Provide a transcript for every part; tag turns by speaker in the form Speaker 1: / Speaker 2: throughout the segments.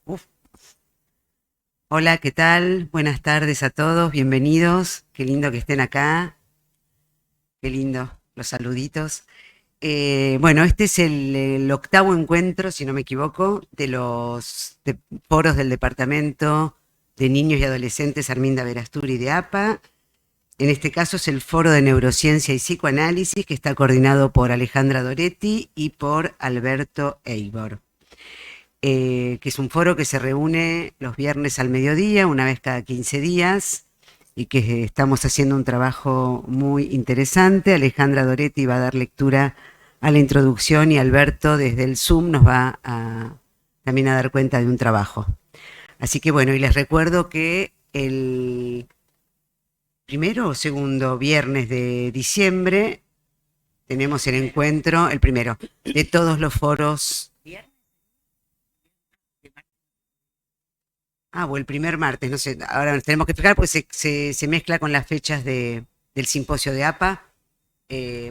Speaker 1: Uf. Hola, ¿qué tal? Buenas tardes a todos, bienvenidos. Qué lindo que estén acá, qué lindo los saluditos. Bueno, este es el octavo encuentro, si no me equivoco, de los foros del Departamento de Niños y Adolescentes Arminda Verasturi de APA. En este caso es el Foro de Neurociencia y Psicoanálisis, que está coordinado por Alejandra Doretti y por Alberto Eibor. Que es un foro que se reúne los viernes al mediodía, una vez cada 15 días, y que estamos haciendo un trabajo muy interesante. Alejandra Doretti va a dar lectura a la introducción y Alberto desde el Zoom nos va también a dar cuenta de un trabajo. Así que bueno, y les recuerdo que el primero o segundo viernes de diciembre tenemos el encuentro, el primero, de todos los foros. O el primer martes, no sé, ahora nos tenemos que explicar porque se mezcla con las fechas del simposio de APA.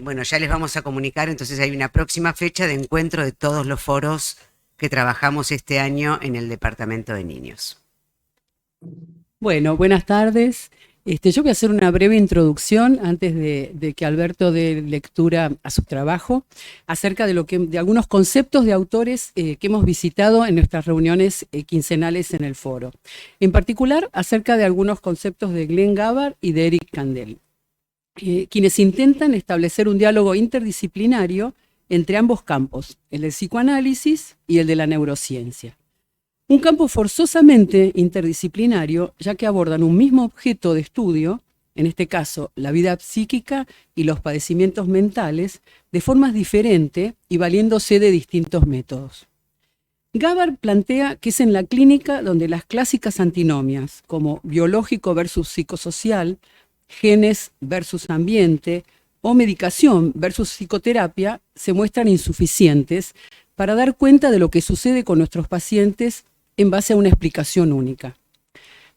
Speaker 1: Bueno, ya les vamos a comunicar, entonces hay una próxima fecha de encuentro de todos los foros que trabajamos este año en el Departamento de Niños.
Speaker 2: Bueno, buenas tardes. Yo voy a hacer una breve introducción antes de que Alberto dé lectura a su trabajo acerca de algunos conceptos de autores que hemos visitado en nuestras reuniones quincenales en el foro. En particular, acerca de algunos conceptos de Glenn Gabbard y de Eric Kandel, quienes intentan establecer un diálogo interdisciplinario entre ambos campos, el del psicoanálisis y el de la neurociencia. Un campo forzosamente interdisciplinario, ya que abordan un mismo objeto de estudio, en este caso la vida psíquica y los padecimientos mentales, de formas diferentes y valiéndose de distintos métodos. Gabbard plantea que es en la clínica donde las clásicas antinomias, como biológico versus psicosocial, genes versus ambiente o medicación versus psicoterapia, se muestran insuficientes para dar cuenta de lo que sucede con nuestros pacientes en base a una explicación única.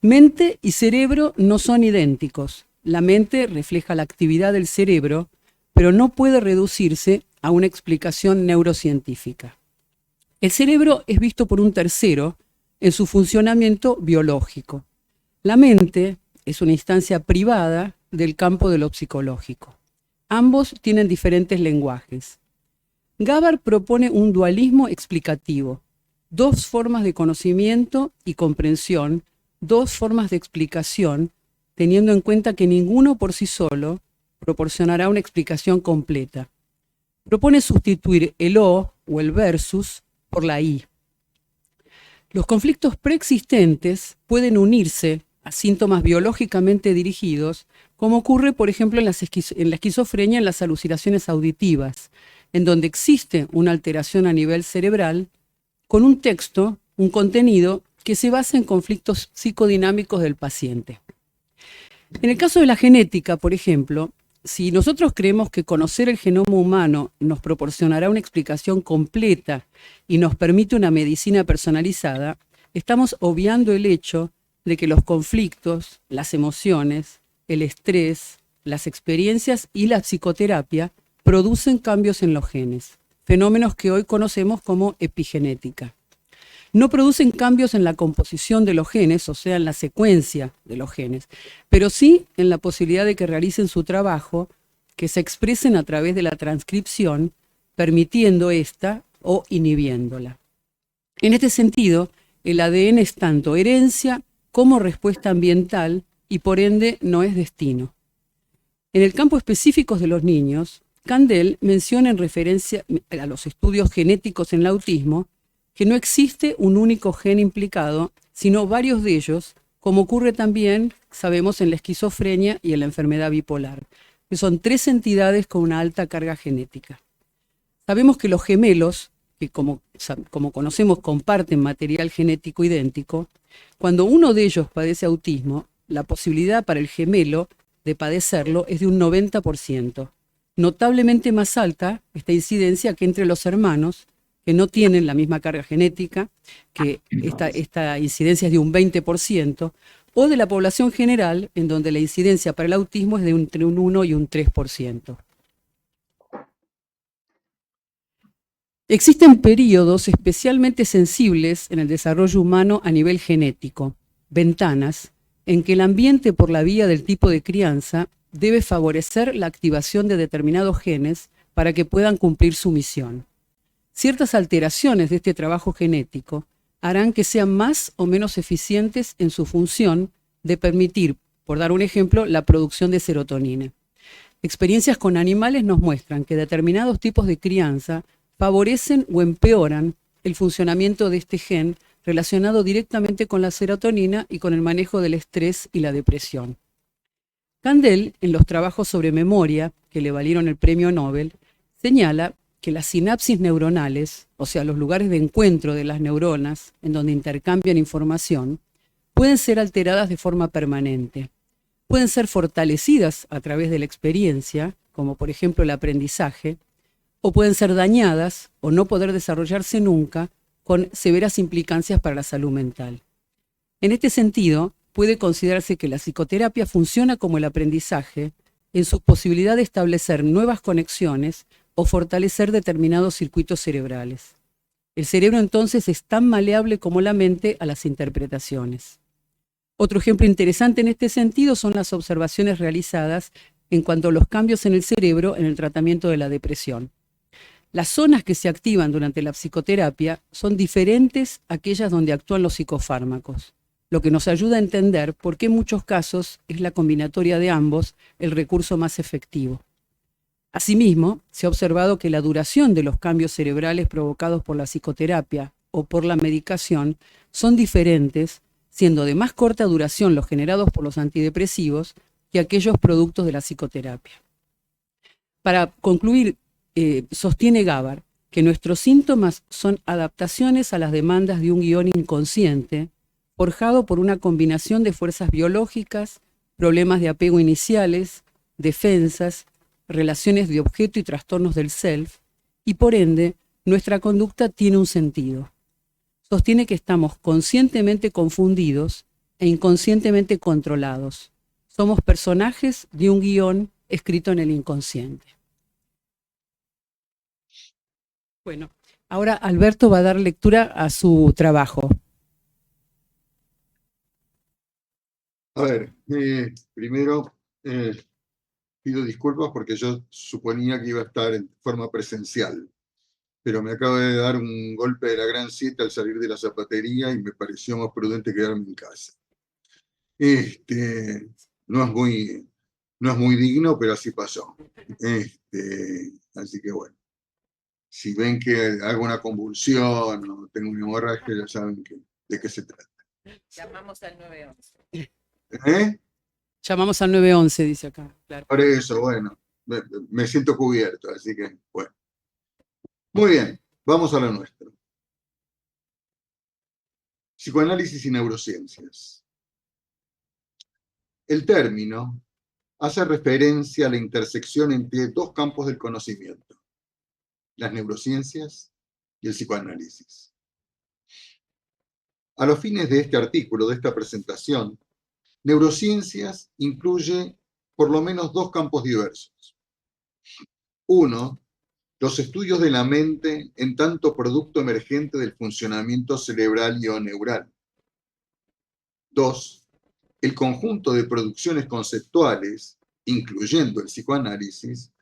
Speaker 2: Mente y cerebro no son idénticos. La mente refleja la actividad del cerebro, pero no puede reducirse a una explicación neurocientífica. El cerebro es visto por un tercero en su funcionamiento biológico. La mente es una instancia privada del campo de lo psicológico. Ambos tienen diferentes lenguajes. Gabbard propone un dualismo explicativo, dos formas de conocimiento y comprensión, dos formas de explicación, teniendo en cuenta que ninguno por sí solo proporcionará una explicación completa. Propone sustituir el o el versus por la i. Los conflictos preexistentes pueden unirse a síntomas biológicamente dirigidos, como ocurre, por ejemplo, en la esquizofrenia, en las alucinaciones auditivas, en donde existe una alteración a nivel cerebral con un texto, un contenido que se basa en conflictos psicodinámicos del paciente. En el caso de la genética, por ejemplo, si nosotros creemos que conocer el genoma humano nos proporcionará una explicación completa y nos permite una medicina personalizada, estamos obviando el hecho de que los conflictos, las emociones, el estrés, las experiencias y la psicoterapia producen cambios en los genes, fenómenos que hoy conocemos como epigenética. No producen cambios en la composición de los genes, o sea, en la secuencia de los genes, pero sí en la posibilidad de que realicen su trabajo, que se expresen a través de la transcripción, permitiendo esta o inhibiéndola. En este sentido, el ADN es tanto herencia como respuesta ambiental y por ende no es destino. En el campo específico de los niños, Kandel menciona en referencia a los estudios genéticos en el autismo que no existe un único gen implicado, sino varios de ellos, como ocurre también, sabemos, en la esquizofrenia y en la enfermedad bipolar, que son tres entidades con una alta carga genética. Sabemos que los gemelos, que como conocemos comparten material genético idéntico, cuando uno de ellos padece autismo, la posibilidad para el gemelo de padecerlo es de un 90%. Notablemente más alta esta incidencia que entre los hermanos, que no tienen la misma carga genética, que esta incidencia es de un 20%, o de la población general, en donde la incidencia para el autismo es de entre un 1 y un 3%. Existen periodos especialmente sensibles en el desarrollo humano a nivel genético, ventanas, en que el ambiente por la vía del tipo de crianza debe favorecer la activación de determinados genes para que puedan cumplir su misión. Ciertas alteraciones de este trabajo genético harán que sean más o menos eficientes en su función de permitir, por dar un ejemplo, la producción de serotonina. Experiencias con animales nos muestran que determinados tipos de crianza favorecen o empeoran el funcionamiento de este gen relacionado directamente con la serotonina y con el manejo del estrés y la depresión. Kandel, en los trabajos sobre memoria, que le valieron el premio Nobel, señala que las sinapsis neuronales, o sea, los lugares de encuentro de las neuronas en donde intercambian información, pueden ser alteradas de forma permanente. Pueden ser fortalecidas a través de la experiencia, como por ejemplo el aprendizaje, o pueden ser dañadas o no poder desarrollarse nunca, con severas implicancias para la salud mental. En este sentido, puede considerarse que la psicoterapia funciona como el aprendizaje en su posibilidad de establecer nuevas conexiones o fortalecer determinados circuitos cerebrales. El cerebro entonces es tan maleable como la mente a las interpretaciones. Otro ejemplo interesante en este sentido son las observaciones realizadas en cuanto a los cambios en el cerebro en el tratamiento de la depresión. Las zonas que se activan durante la psicoterapia son diferentes a aquellas donde actúan los psicofármacos, lo que nos ayuda a entender por qué en muchos casos es la combinatoria de ambos el recurso más efectivo. Asimismo, se ha observado que la duración de los cambios cerebrales provocados por la psicoterapia o por la medicación son diferentes, siendo de más corta duración los generados por los antidepresivos que aquellos productos de la psicoterapia. Para concluir, sostiene Gabar que nuestros síntomas son adaptaciones a las demandas de un guión inconsciente, forjado por una combinación de fuerzas biológicas, problemas de apego iniciales, defensas, relaciones de objeto y trastornos del self, y por ende, nuestra conducta tiene un sentido. Sostiene que estamos conscientemente confundidos e inconscientemente controlados. Somos personajes de un guión escrito en el inconsciente. Bueno, ahora Alberto va a dar lectura a su trabajo.
Speaker 3: A ver, primero pido disculpas porque yo suponía que iba a estar en forma presencial, pero me acaba de dar un golpe de la gran siete al salir de la zapatería y me pareció más prudente quedarme en casa. Este, no es muy, no es muy digno, pero así pasó. Así que bueno, si ven que hago una convulsión o tengo una hemorragia, ya saben de qué se trata.
Speaker 2: Llamamos al 911.
Speaker 3: ¿Eh?
Speaker 2: Llamamos al 911, dice acá. Claro.
Speaker 3: Por eso, bueno, me siento cubierto, así que bueno. Muy bien, vamos a lo nuestro. Psicoanálisis y neurociencias. El término hace referencia a la intersección entre dos campos del conocimiento, las neurociencias y el psicoanálisis. A los fines de este artículo, de esta presentación, neurociencias incluye por lo menos dos campos diversos. Uno, los estudios de la mente en tanto producto emergente del funcionamiento cerebral y o neural. Dos, el conjunto de producciones conceptuales, incluyendo el psicoanálisis,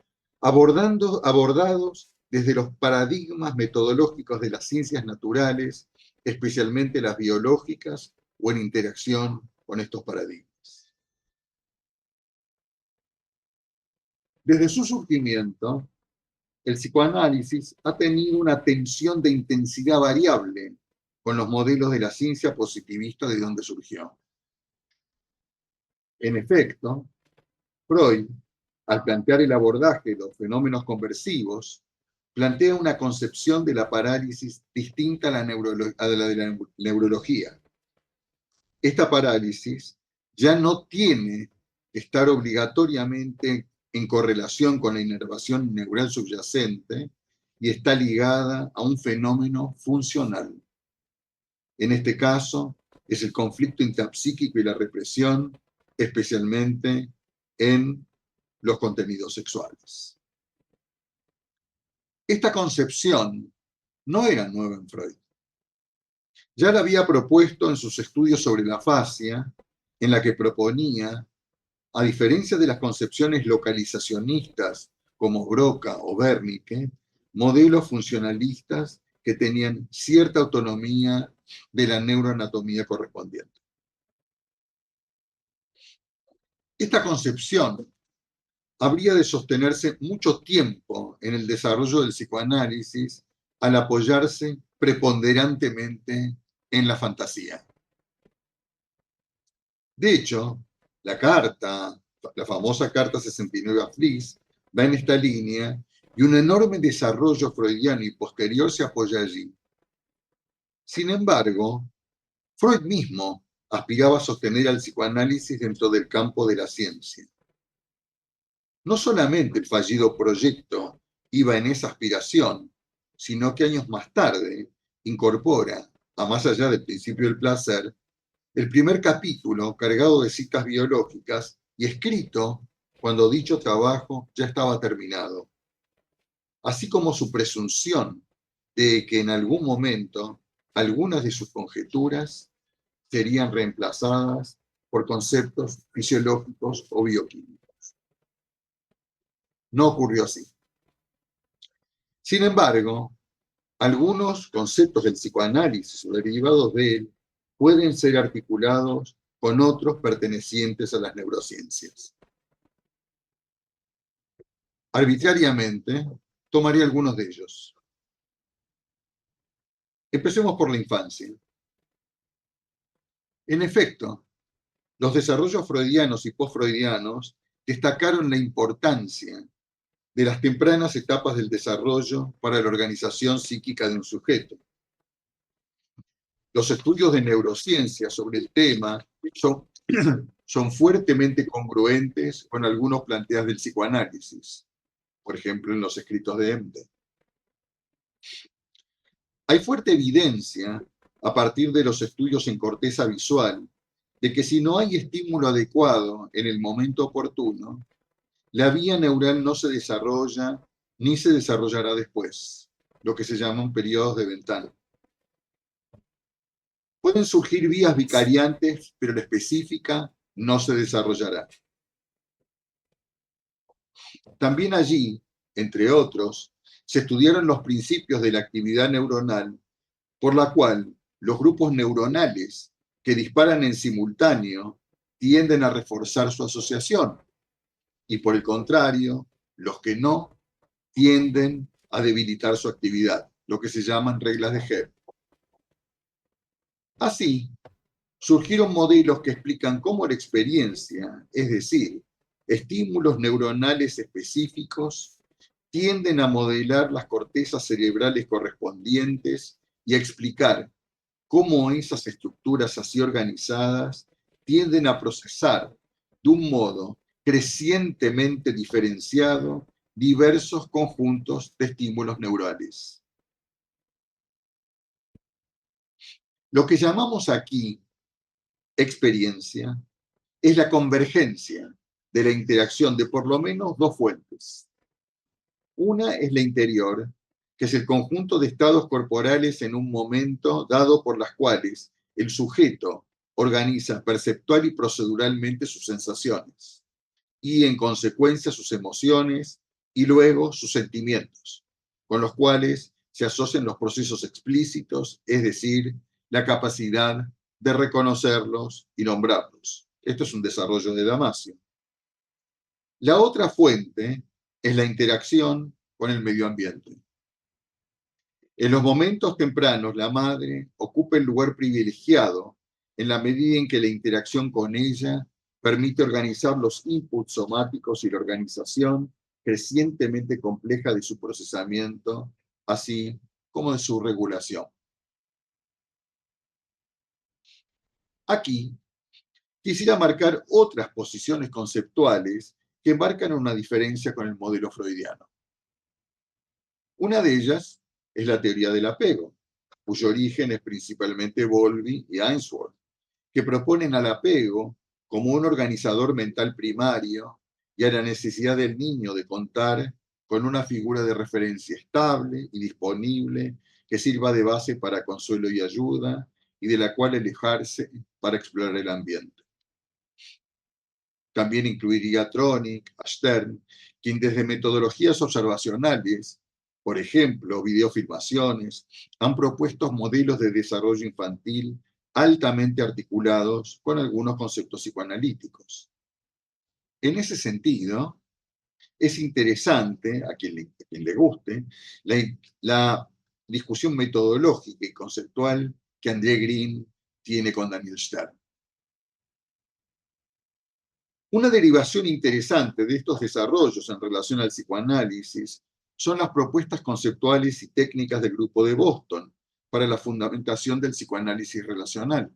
Speaker 3: abordados desde los paradigmas metodológicos de las ciencias naturales, especialmente las biológicas, o en interacción con estos paradigmas. Desde su surgimiento, el psicoanálisis ha tenido una tensión de intensidad variable con los modelos de la ciencia positivista de donde surgió. En efecto, Freud, al plantear el abordaje de los fenómenos conversivos, plantea una concepción de la parálisis distinta a la de la neurología. Esta parálisis ya no tiene que estar obligatoriamente en correlación con la inervación neural subyacente y está ligada a un fenómeno funcional. En este caso, es el conflicto intrapsíquico y la represión, especialmente en los contenidos sexuales. Esta concepción no era nueva en Freud. Ya la había propuesto en sus estudios sobre la fascia, en la que proponía, a diferencia de las concepciones localizacionistas como Broca o Wernicke, modelos funcionalistas que tenían cierta autonomía de la neuroanatomía correspondiente. Esta concepción habría de sostenerse mucho tiempo en el desarrollo del psicoanálisis al apoyarse preponderantemente en la fantasía. De hecho, la famosa carta 69 a Fliess, va en esta línea y un enorme desarrollo freudiano y posterior se apoya allí. Sin embargo, Freud mismo aspiraba a sostener al psicoanálisis dentro del campo de la ciencia. No solamente el fallido proyecto iba en esa aspiración, sino que años más tarde incorpora, a más allá del principio del placer, el primer capítulo cargado de citas biológicas y escrito cuando dicho trabajo ya estaba terminado, así como su presunción de que en algún momento algunas de sus conjeturas serían reemplazadas por conceptos fisiológicos o bioquímicos. No ocurrió así. Sin embargo, algunos conceptos del psicoanálisis o derivados de él pueden ser articulados con otros pertenecientes a las neurociencias. Arbitrariamente, tomaré algunos de ellos. Empecemos por la infancia. En efecto, los desarrollos freudianos y postfreudianos destacaron la importancia de las tempranas etapas del desarrollo para la organización psíquica de un sujeto. Los estudios de neurociencia sobre el tema son fuertemente congruentes con algunos planteos del psicoanálisis, por ejemplo, en los escritos de Emde. Hay fuerte evidencia, a partir de los estudios en corteza visual, de que si no hay estímulo adecuado en el momento oportuno, la vía neural no se desarrolla ni se desarrollará después, lo que se llaman periodos de ventana. Pueden surgir vías vicariantes, pero la específica no se desarrollará. También allí, entre otros, se estudiaron los principios de la actividad neuronal, por la cual los grupos neuronales que disparan en simultáneo tienden a reforzar su asociación, y por el contrario, los que no tienden a debilitar su actividad, lo que se llaman reglas de Hebb. Así, surgieron modelos que explican cómo la experiencia, es decir, estímulos neuronales específicos, tienden a modelar las cortezas cerebrales correspondientes y a explicar cómo esas estructuras así organizadas tienden a procesar de un modo crecientemente diferenciado diversos conjuntos de estímulos neurales. Lo que llamamos aquí experiencia es la convergencia de la interacción de por lo menos dos fuentes. Una es la interior, que es el conjunto de estados corporales en un momento dado por las cuales el sujeto organiza perceptual y proceduralmente sus sensaciones y en consecuencia sus emociones y luego sus sentimientos, con los cuales se asocian los procesos explícitos, es decir, la capacidad de reconocerlos y nombrarlos. Esto es un desarrollo de Damasio. La otra fuente es la interacción con el medio ambiente. En los momentos tempranos, la madre ocupa el lugar privilegiado en la medida en que la interacción con ella permite organizar los inputs somáticos y la organización crecientemente compleja de su procesamiento, así como de su regulación. Aquí quisiera marcar otras posiciones conceptuales que marcan una diferencia con el modelo freudiano. Una de ellas es la teoría del apego, cuyo origen es principalmente Bowlby y Ainsworth, que proponen al apego como un organizador mental primario y a la necesidad del niño de contar con una figura de referencia estable y disponible que sirva de base para consuelo y ayuda, y de la cual alejarse para explorar el ambiente. También incluiría a Tronic, a Stern, quien desde metodologías observacionales, por ejemplo, videofilmaciones, han propuesto modelos de desarrollo infantil altamente articulados con algunos conceptos psicoanalíticos. En ese sentido, es interesante, a quien le guste, la discusión metodológica y conceptual que André Green tiene con Daniel Stern. Una derivación interesante de estos desarrollos en relación al psicoanálisis son las propuestas conceptuales y técnicas del Grupo de Boston para la fundamentación del psicoanálisis relacional.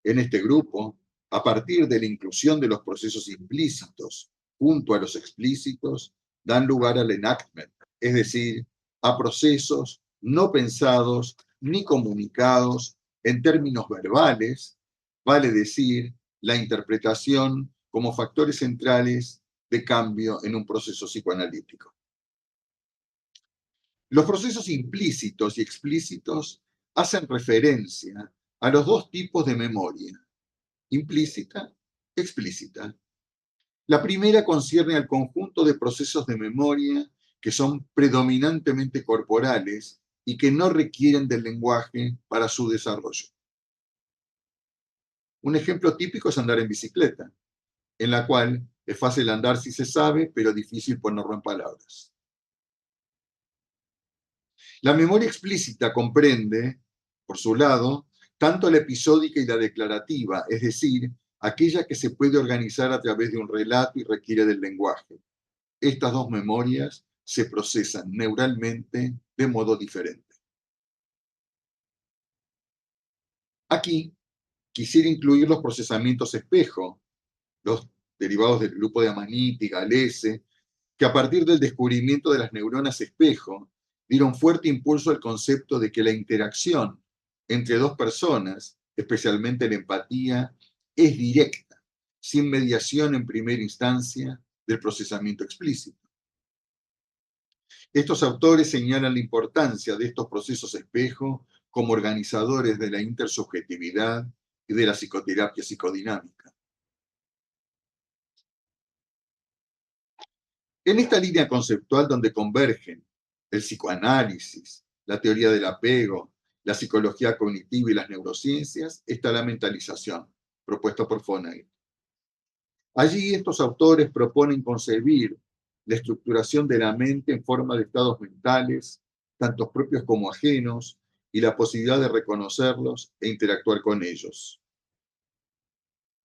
Speaker 3: En este grupo, a partir de la inclusión de los procesos implícitos junto a los explícitos, dan lugar al enactment, es decir, a procesos no pensados ni comunicados en términos verbales, vale decir, la interpretación como factores centrales de cambio en un proceso psicoanalítico. Los procesos implícitos y explícitos hacen referencia a los dos tipos de memoria, implícita, explícita. La primera concierne al conjunto de procesos de memoria que son predominantemente corporales y que no requieren del lenguaje para su desarrollo. Un ejemplo típico es andar en bicicleta, en la cual es fácil andar si se sabe, pero difícil ponerlo en palabras. La memoria explícita comprende, por su lado, tanto la episódica y la declarativa, es decir, aquella que se puede organizar a través de un relato y requiere del lenguaje. Estas dos memorias se procesan neuralmente de modo diferente. Aquí quisiera incluir los procesamientos espejo, los derivados del grupo de Amaniti y Galese, que a partir del descubrimiento de las neuronas espejo dieron fuerte impulso al concepto de que la interacción entre dos personas, especialmente la empatía, es directa, sin mediación en primera instancia del procesamiento explícito. Estos autores señalan la importancia de estos procesos espejo como organizadores de la intersubjetividad y de la psicoterapia psicodinámica. En esta línea conceptual donde convergen el psicoanálisis, la teoría del apego, la psicología cognitiva y las neurociencias, está la mentalización, propuesta por Fonagy. Allí estos autores proponen concebir la estructuración de la mente en forma de estados mentales, tanto propios como ajenos, y la posibilidad de reconocerlos e interactuar con ellos.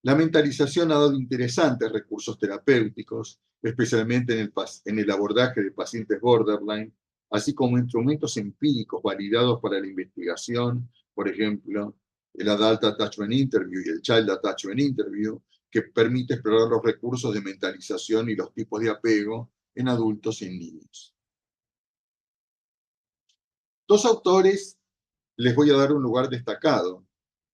Speaker 3: La mentalización ha dado interesantes recursos terapéuticos, especialmente en el abordaje de pacientes borderline, así como instrumentos empíricos validados para la investigación, por ejemplo, el Adult Attachment Interview y el Child Attachment Interview, que permite explorar los recursos de mentalización y los tipos de apego en adultos y en niños. Dos autores les voy a dar un lugar destacado.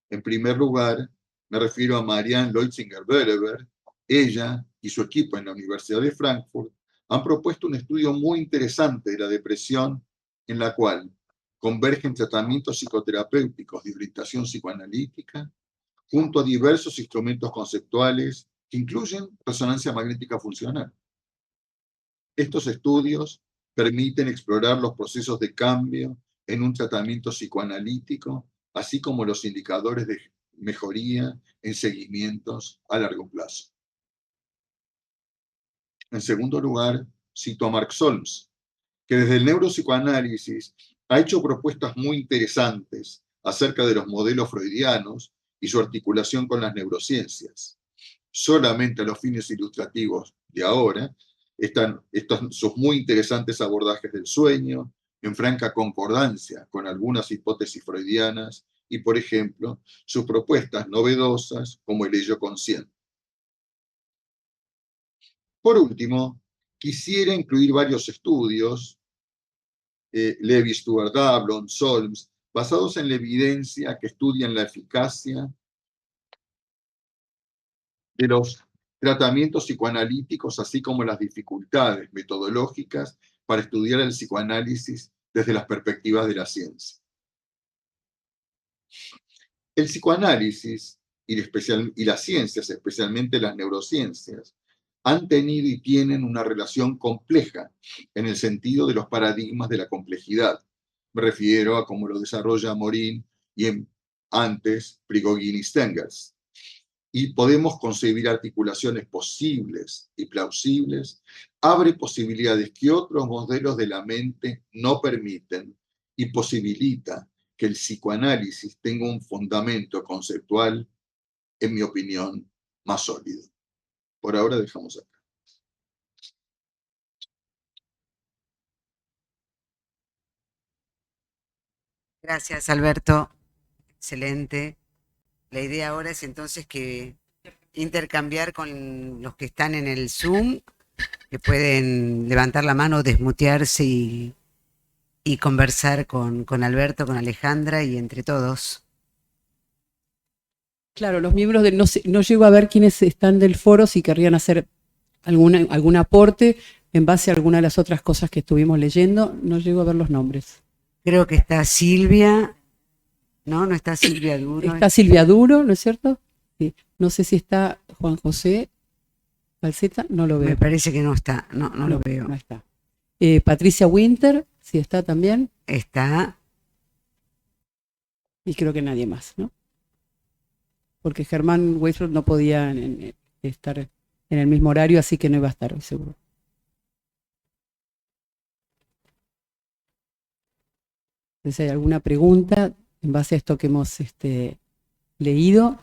Speaker 3: En primer lugar, me refiero a Marianne Leutzinger-Bereber. Ella y su equipo en la Universidad de Frankfurt han propuesto un estudio muy interesante de la depresión en la cual convergen tratamientos psicoterapéuticos de orientación psicoanalítica junto a diversos instrumentos conceptuales que incluyen resonancia magnética funcional. Estos estudios permiten explorar los procesos de cambio en un tratamiento psicoanalítico, así como los indicadores de mejoría en seguimientos a largo plazo. En segundo lugar, cito a Mark Solms, que desde el neuropsicoanálisis ha hecho propuestas muy interesantes acerca de los modelos freudianos y su articulación con las neurociencias. Solamente a los fines ilustrativos de ahora están sus muy interesantes abordajes del sueño, en franca concordancia con algunas hipótesis freudianas y, por ejemplo, sus propuestas novedosas como el ello consciente. Por último, quisiera incluir varios estudios, Levi Stuart Dablon, Solms, basados en la evidencia que estudian la eficacia de los tratamientos psicoanalíticos, así como las dificultades metodológicas para estudiar el psicoanálisis desde las perspectivas de la ciencia. El psicoanálisis y las ciencias, especialmente las neurociencias, han tenido y tienen una relación compleja en el sentido de los paradigmas de la complejidad. Me refiero a cómo lo desarrolla Morin y antes Prigogine y Stengers. Y podemos concebir articulaciones posibles y plausibles, abre posibilidades que otros modelos de la mente no permiten y posibilita que el psicoanálisis tenga un fundamento conceptual, en mi opinión, más sólido. Por ahora dejamos acá.
Speaker 1: Gracias, Alberto. Excelente. La idea ahora es entonces que intercambiar con los que están en el Zoom, que pueden levantar la mano, desmutearse y conversar con Alberto, con Alejandra y entre todos.
Speaker 2: Claro, los miembros no llego a ver quiénes están del foro, si querrían hacer algún aporte en base a alguna de las otras cosas que estuvimos leyendo. No llego a ver los nombres.
Speaker 1: Creo que está Silvia, ¿no? No está Silvia Duro.
Speaker 2: Está Silvia Duro, ¿no es cierto? Sí. No sé si está Juan José Calceta, no lo veo.
Speaker 1: Me parece que no está, no lo veo.
Speaker 2: No está. Patricia Winter, si está también.
Speaker 1: Está.
Speaker 2: Y creo que nadie más, ¿no? Porque Germán Weisbrot no podía estar en el mismo horario, así que no iba a estar hoy, seguro. Entonces, ¿hay alguna pregunta en base a esto que hemos leído?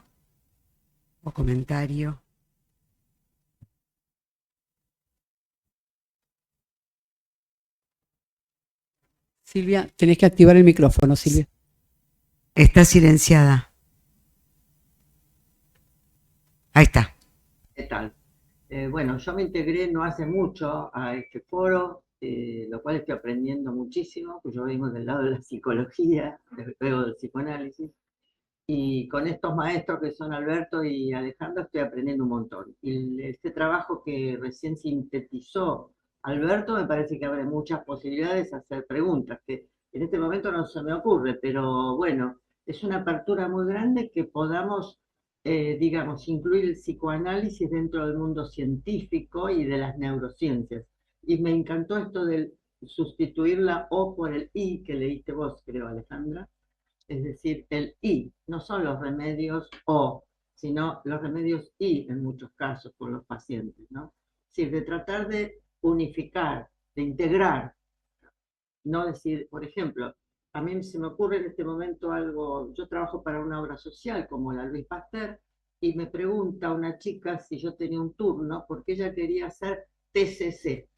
Speaker 1: O comentario.
Speaker 2: Silvia, tenés que activar el micrófono, Silvia.
Speaker 1: Está silenciada. Ahí está.
Speaker 4: ¿Qué tal? Bueno, yo me integré no hace mucho a este foro, lo cual estoy aprendiendo muchísimo, pues yo vengo del lado de la psicología, luego del psicoanálisis, y con estos maestros que son Alberto y Alejandro estoy aprendiendo un montón. Y este trabajo que recién sintetizó Alberto me parece que abre muchas posibilidades de hacer preguntas, que en este momento no se me ocurre, pero bueno, es una apertura muy grande que podamos digamos, incluir el psicoanálisis dentro del mundo científico y de las neurociencias. Y me encantó esto de sustituir la O por el I, que leíste vos, creo, Alejandra. Es decir, el I, no son los remedios O, sino los remedios I en muchos casos por los pacientes, ¿no? Es decir, de tratar de unificar, de integrar, no decir, por ejemplo, a mí se me ocurre en este momento algo, yo trabajo para una obra social como la Luis Pasteur, y me pregunta una chica si yo tenía un turno, porque ella quería hacer TCC.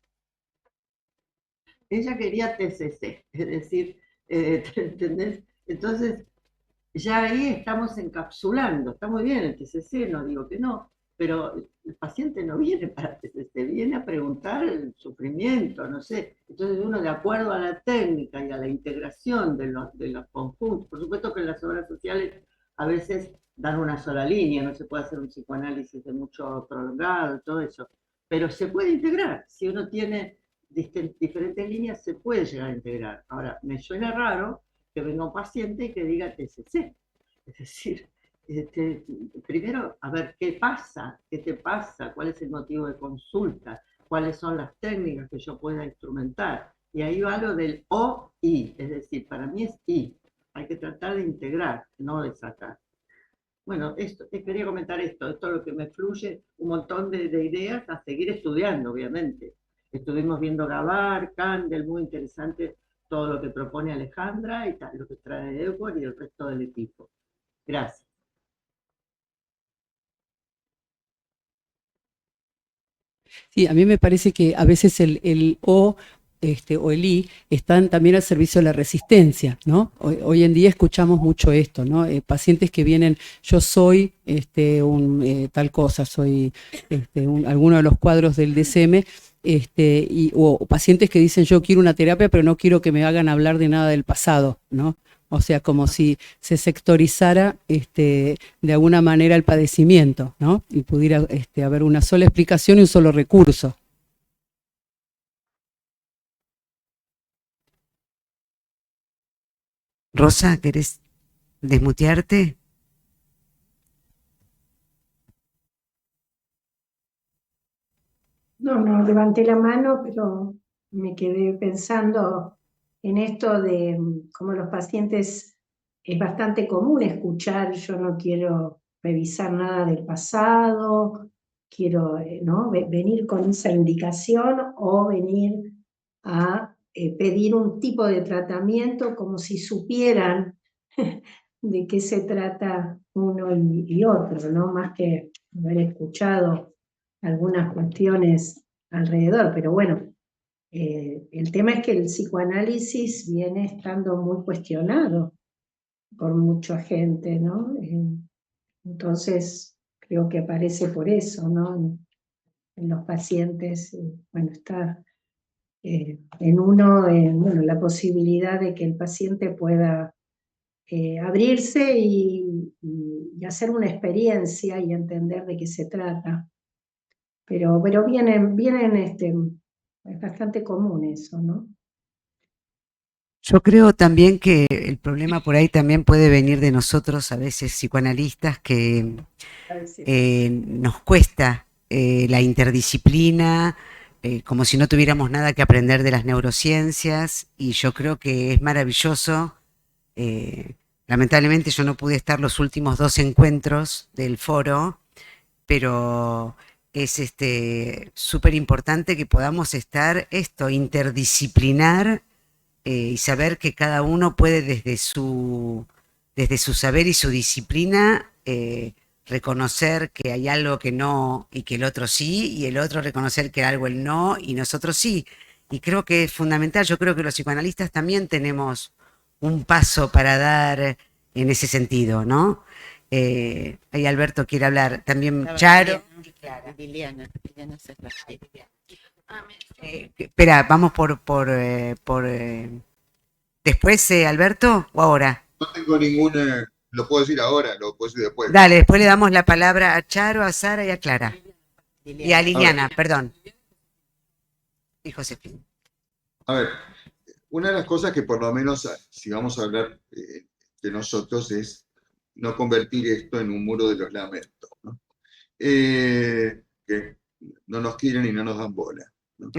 Speaker 4: Ella quería TCC, es decir, ¿entendés? Entonces, ya ahí estamos encapsulando, está muy bien el TCC, no digo que no, pero el paciente no viene para TCC, viene a preguntar el sufrimiento, no sé. Entonces uno, de acuerdo a la técnica y a la integración de los conjuntos, por supuesto que en las obras sociales a veces dan una sola línea, no se puede hacer un psicoanálisis de mucho prolongado, todo eso, pero se puede integrar, si uno tiene diferentes líneas se puede llegar a integrar. Ahora, me suena raro que venga un paciente y que diga TCC. Es decir, primero, a ver, ¿qué pasa? ¿Qué te pasa? ¿Cuál es el motivo de consulta? ¿Cuáles son las técnicas que yo pueda instrumentar? Y ahí va lo del O-I, es decir, para mí es I. Hay que tratar de integrar, no de sacar. Bueno, quería comentar esto es lo que me fluye, un montón de ideas a seguir estudiando, obviamente. Estuvimos viendo Gabar, Kandel, muy interesante todo lo que propone Alejandra y lo que trae Edward y el resto del equipo. Gracias.
Speaker 2: Sí, a mí me parece que a veces el O o el I están también al servicio de la resistencia, ¿no? Hoy en día escuchamos mucho esto, ¿no? Pacientes que vienen, yo soy tal cosa, soy alguno de los cuadros del DSM, o pacientes que dicen yo quiero una terapia pero no quiero que me hagan hablar de nada del pasado, ¿no? O sea, como si se sectorizara de alguna manera el padecimiento, ¿no? Y pudiera haber una sola explicación y un solo recurso.
Speaker 1: Rosa, ¿querés desmutearte?
Speaker 5: No, levanté la mano, pero me quedé pensando en esto de cómo los pacientes es bastante común escuchar, yo no quiero revisar nada del pasado, quiero ¿no? venir con esa indicación o venir a pedir un tipo de tratamiento como si supieran de qué se trata uno y otro, ¿no? Más que haber escuchado algunas cuestiones alrededor, pero bueno, el tema es que el psicoanálisis viene estando muy cuestionado por mucha gente, ¿no? Entonces, creo que aparece por eso, ¿no? En los pacientes, bueno, está en uno, bueno, la posibilidad de que el paciente pueda abrirse y hacer una experiencia y entender de qué se trata. Pero vienen es bastante común eso, ¿no?
Speaker 1: Yo creo también que el problema por ahí también puede venir de nosotros, a veces psicoanalistas, que nos cuesta la interdisciplina, como si no tuviéramos nada que aprender de las neurociencias, y yo creo que es maravilloso. Lamentablemente yo no pude estar los últimos 2 encuentros del foro, pero es súper importante que podamos estar interdisciplinar, y saber que cada uno puede desde su saber y su disciplina, reconocer que hay algo que no y que el otro sí, y el otro reconocer que algo él no y nosotros sí. Y creo que es fundamental, yo creo que los psicoanalistas también tenemos un paso para dar en ese sentido, ¿no? Ahí Alberto quiere hablar, también Charo.
Speaker 6: Liliana se la
Speaker 1: Espera, vamos después, Alberto, o ahora.
Speaker 3: No tengo ninguna, lo puedo decir ahora, lo puedo decir después.
Speaker 1: Dale, después le damos la palabra a Charo, a Sara y a Clara. Y a Liliana, perdón. Y Josefina.
Speaker 3: A ver, una de las cosas que por lo menos, si vamos a hablar de nosotros, es no convertir esto en un muro de los lamentos, ¿no? Que no nos quieren y no nos dan bola, ¿no?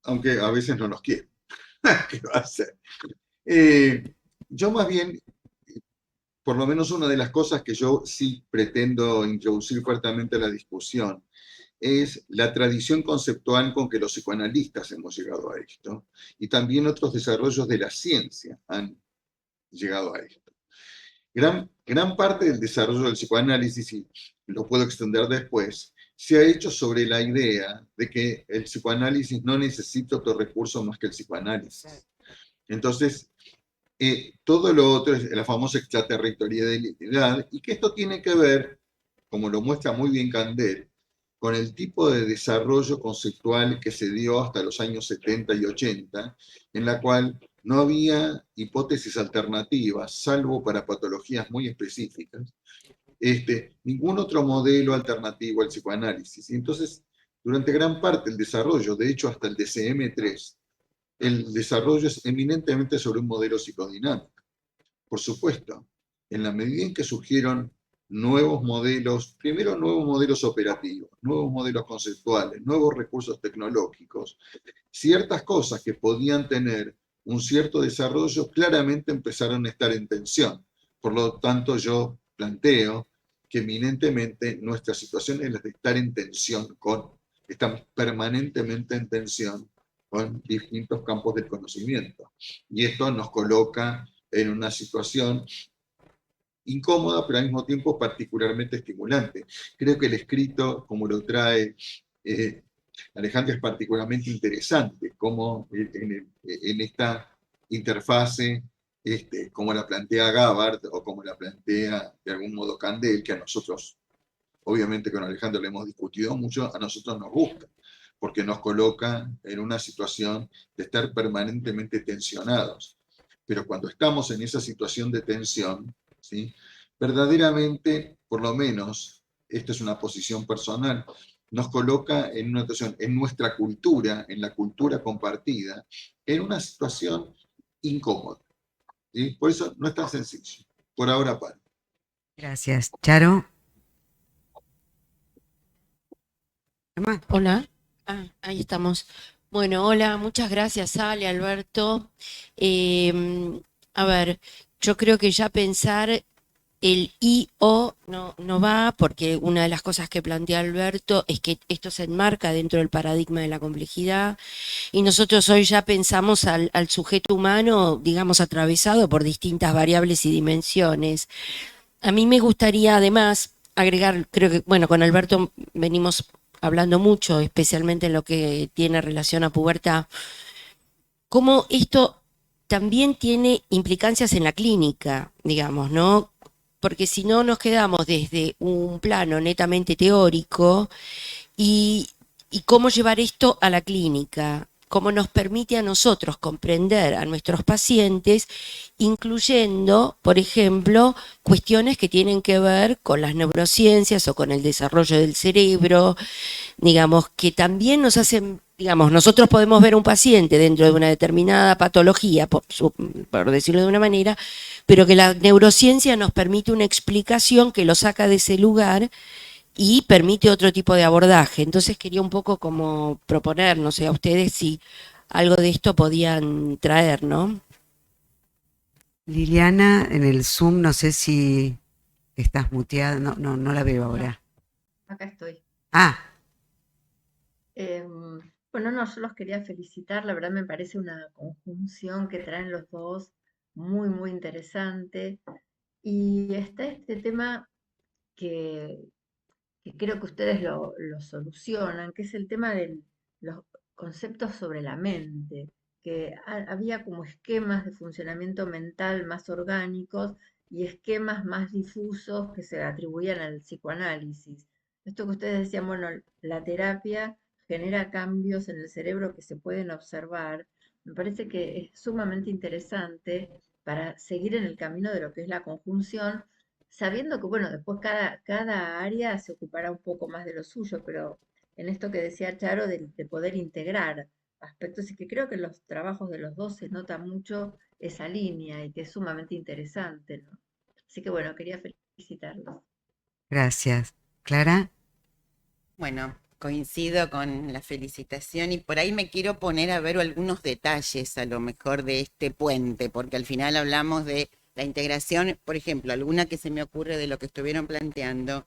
Speaker 3: Aunque a veces no nos quieren. ¿Qué va a hacer? Yo más bien, por lo menos una de las cosas que yo sí pretendo introducir fuertemente a la discusión es la tradición conceptual con que los psicoanalistas hemos llegado a esto, y también otros desarrollos de la ciencia han llegado a esto. Gran parte del desarrollo del psicoanálisis, y lo puedo extender después, se ha hecho sobre la idea de que el psicoanálisis no necesita otro recurso más que el psicoanálisis. Entonces, todo lo otro es la famosa extraterritorialidad, y que esto tiene que ver, como lo muestra muy bien Candel, con el tipo de desarrollo conceptual que se dio hasta los años 70 y 80, en la cual no había hipótesis alternativas, salvo para patologías muy específicas, ningún otro modelo alternativo al psicoanálisis. Y entonces, durante gran parte del desarrollo, de hecho hasta el DCM3, el desarrollo es eminentemente sobre un modelo psicodinámico. Por supuesto, en la medida en que surgieron nuevos modelos, primero nuevos modelos operativos, nuevos modelos conceptuales, nuevos recursos tecnológicos, ciertas cosas que podían tener un cierto desarrollo claramente empezaron a estar en tensión. Por lo tanto, yo planteo que eminentemente nuestra situación es la de estar en tensión estamos permanentemente en tensión con distintos campos del conocimiento. Y esto nos coloca en una situación incómoda, pero al mismo tiempo particularmente estimulante. Creo que el escrito, como lo trae Alejandra, es particularmente interesante, como en esta interfase, como la plantea Gabbard, o como la plantea de algún modo Candel, que a nosotros, obviamente con Alejandro le hemos discutido mucho, a nosotros nos gusta, porque nos coloca en una situación de estar permanentemente tensionados. Pero cuando estamos en esa situación de tensión, ¿sí?, verdaderamente, por lo menos, esto es una posición personal, nos coloca en una situación, en nuestra cultura, en la cultura compartida, en una situación incómoda. ¿Sí? Por eso no es tan sencillo. Por ahora, para.
Speaker 1: Gracias. Charo. Emma.
Speaker 7: Hola. Ahí estamos. Bueno, hola, muchas gracias, Ale, Alberto. A ver, yo creo que ya pensar el I-O no va, porque una de las cosas que plantea Alberto es que esto se enmarca dentro del paradigma de la complejidad, y nosotros hoy ya pensamos al sujeto humano, digamos, atravesado por distintas variables y dimensiones. A mí me gustaría además agregar, creo que, bueno, con Alberto venimos hablando mucho, especialmente en lo que tiene relación a pubertad, cómo esto también tiene implicancias en la clínica, digamos, ¿no? Porque si no nos quedamos desde un plano netamente teórico y cómo llevar esto a la clínica, cómo nos permite a nosotros comprender a nuestros pacientes, incluyendo, por ejemplo, cuestiones que tienen que ver con las neurociencias o con el desarrollo del cerebro, digamos, que también nos hacen, digamos, nosotros podemos ver un paciente dentro de una determinada patología, por decirlo de una manera, pero que la neurociencia nos permite una explicación que lo saca de ese lugar y permite otro tipo de abordaje. Entonces quería un poco como proponer, no sé, a ustedes si algo de esto podían traer, ¿no?
Speaker 1: Liliana, en el Zoom, no sé si estás muteada, no la veo ahora.
Speaker 8: Acá estoy.
Speaker 1: Ah,
Speaker 8: Bueno, no, yo los quería felicitar, la verdad me parece una conjunción que traen los dos muy, muy interesante. Y está este tema que, que creo que ustedes lo solucionan, que es el tema de los conceptos sobre la mente, que había como esquemas de funcionamiento mental más orgánicos y esquemas más difusos que se atribuían al psicoanálisis. Esto que ustedes decían, bueno, la terapia genera cambios en el cerebro que se pueden observar, me parece que es sumamente interesante para seguir en el camino de lo que es la conjunción, sabiendo que, bueno, después cada área se ocupará un poco más de lo suyo, pero en esto que decía Charo de poder integrar aspectos y que creo que en los trabajos de los dos se nota mucho esa línea y que es sumamente interesante, ¿no? Así que bueno, quería felicitarlos.
Speaker 1: gracias. Clara.
Speaker 6: Bueno, coincido con la felicitación y por ahí me quiero poner a ver algunos detalles a lo mejor de este puente, porque al final hablamos de la integración, por ejemplo, alguna que se me ocurre de lo que estuvieron planteando,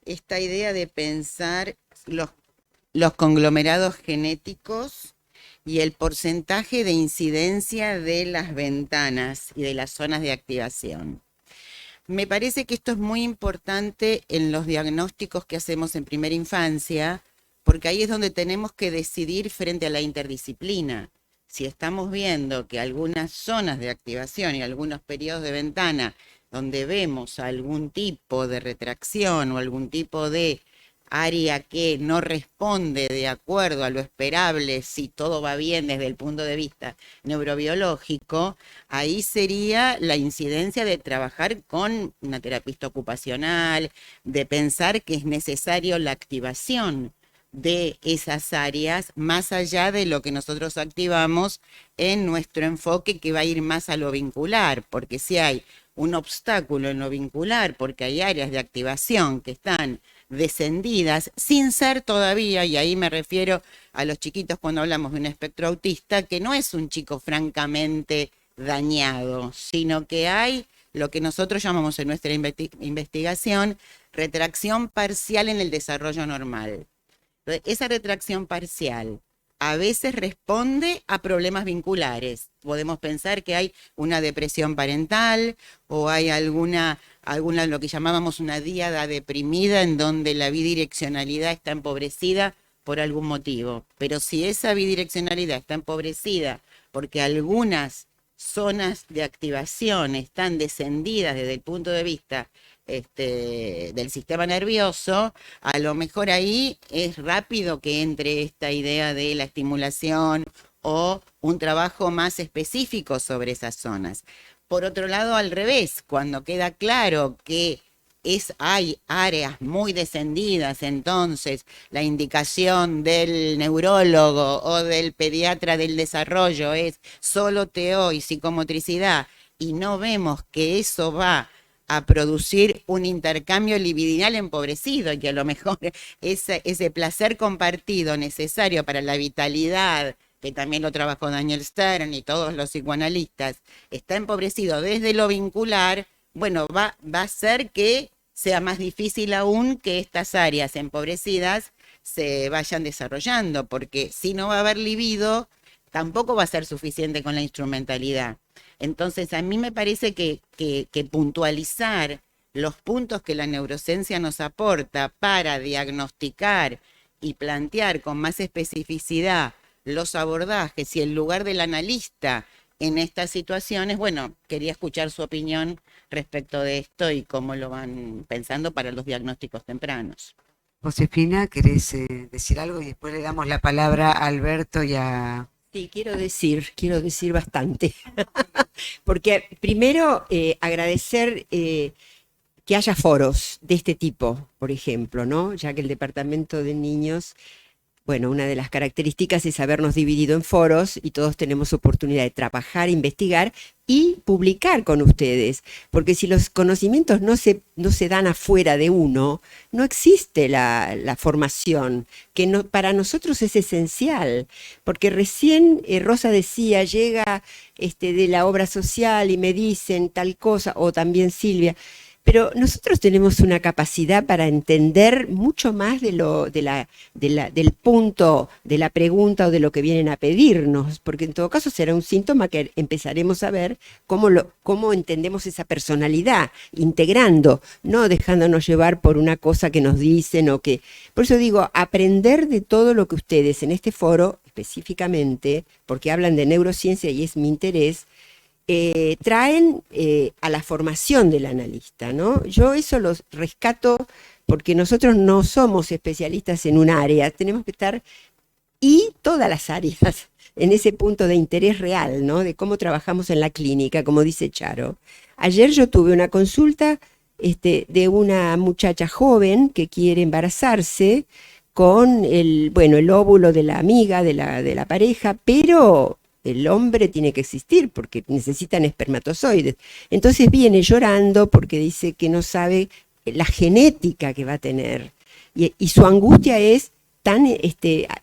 Speaker 6: esta idea de pensar los conglomerados genéticos y el porcentaje de incidencia de las ventanas y de las zonas de activación. Me parece que esto es muy importante en los diagnósticos que hacemos en primera infancia, porque ahí es donde tenemos que decidir frente a la interdisciplina. Si estamos viendo que algunas zonas de activación y algunos periodos de ventana donde vemos algún tipo de retracción o algún tipo de área que no responde de acuerdo a lo esperable, si todo va bien desde el punto de vista neurobiológico, ahí sería la incidencia de trabajar con una terapista ocupacional, de pensar que es necesario la activación de esas áreas más allá de lo que nosotros activamos en nuestro enfoque que va a ir más a lo vincular, porque si hay un obstáculo en lo vincular, porque hay áreas de activación que están descendidas, sin ser todavía, y ahí me refiero a los chiquitos cuando hablamos de un espectro autista, que no es un chico francamente dañado, sino que hay lo que nosotros llamamos en nuestra investigación retracción parcial en el desarrollo normal. Esa retracción parcial a veces responde a problemas vinculares. Podemos pensar que hay una depresión parental o hay alguna lo que llamábamos una díada deprimida en donde la bidireccionalidad está empobrecida por algún motivo. Pero si esa bidireccionalidad está empobrecida porque algunas zonas de activación están descendidas desde el punto de vista del sistema nervioso, a lo mejor ahí es rápido que entre esta idea de la estimulación o un trabajo más específico sobre esas zonas. Por otro lado, al revés, cuando queda claro que hay áreas muy descendidas, entonces la indicación del neurólogo o del pediatra del desarrollo es solo TO y psicomotricidad, y no vemos que eso va a producir un intercambio libidinal empobrecido, y que a lo mejor ese placer compartido necesario para la vitalidad, que también lo trabajó Daniel Stern y todos los psicoanalistas, está empobrecido desde lo vincular, bueno, va a hacer que sea más difícil aún que estas áreas empobrecidas se vayan desarrollando, porque si no va a haber libido, tampoco va a ser suficiente con la instrumentalidad. Entonces, a mí me parece que puntualizar los puntos que la neurociencia nos aporta para diagnosticar y plantear con más especificidad los abordajes y el lugar del analista en estas situaciones, bueno, quería escuchar su opinión respecto de esto y cómo lo van pensando para los diagnósticos tempranos.
Speaker 1: Josefina, ¿querés decir algo? Y después le damos la palabra a Alberto y a...
Speaker 9: Sí, quiero decir bastante. Porque primero agradecer que haya foros de este tipo, por ejemplo, ¿no? Ya que el Departamento de Niños, bueno, una de las características es habernos dividido en foros y todos tenemos oportunidad de trabajar, investigar y publicar con ustedes. Porque si los conocimientos no se dan afuera de uno, no existe la formación, que no, para nosotros es esencial. Porque recién Rosa decía, llega de la obra social y me dicen tal cosa, o también Silvia. Pero nosotros tenemos una capacidad para entender mucho más del punto de la pregunta o de lo que vienen a pedirnos, porque en todo caso será un síntoma que empezaremos a ver cómo entendemos esa personalidad, integrando, no dejándonos llevar por una cosa que nos dicen o que... Por eso digo, aprender de todo lo que ustedes en este foro, específicamente, porque hablan de neurociencia y es mi interés, traen a la formación del analista, ¿no? Yo eso los rescato porque nosotros no somos especialistas en un área, tenemos que estar, y todas las áreas, en ese punto de interés real, ¿no? De cómo trabajamos en la clínica, como dice Charo. Ayer yo tuve una consulta de una muchacha joven que quiere embarazarse con el óvulo de la amiga, de la pareja, pero... el hombre tiene que existir porque necesitan espermatozoides. Entonces viene llorando porque dice que no sabe la genética que va a tener. Y su angustia es tan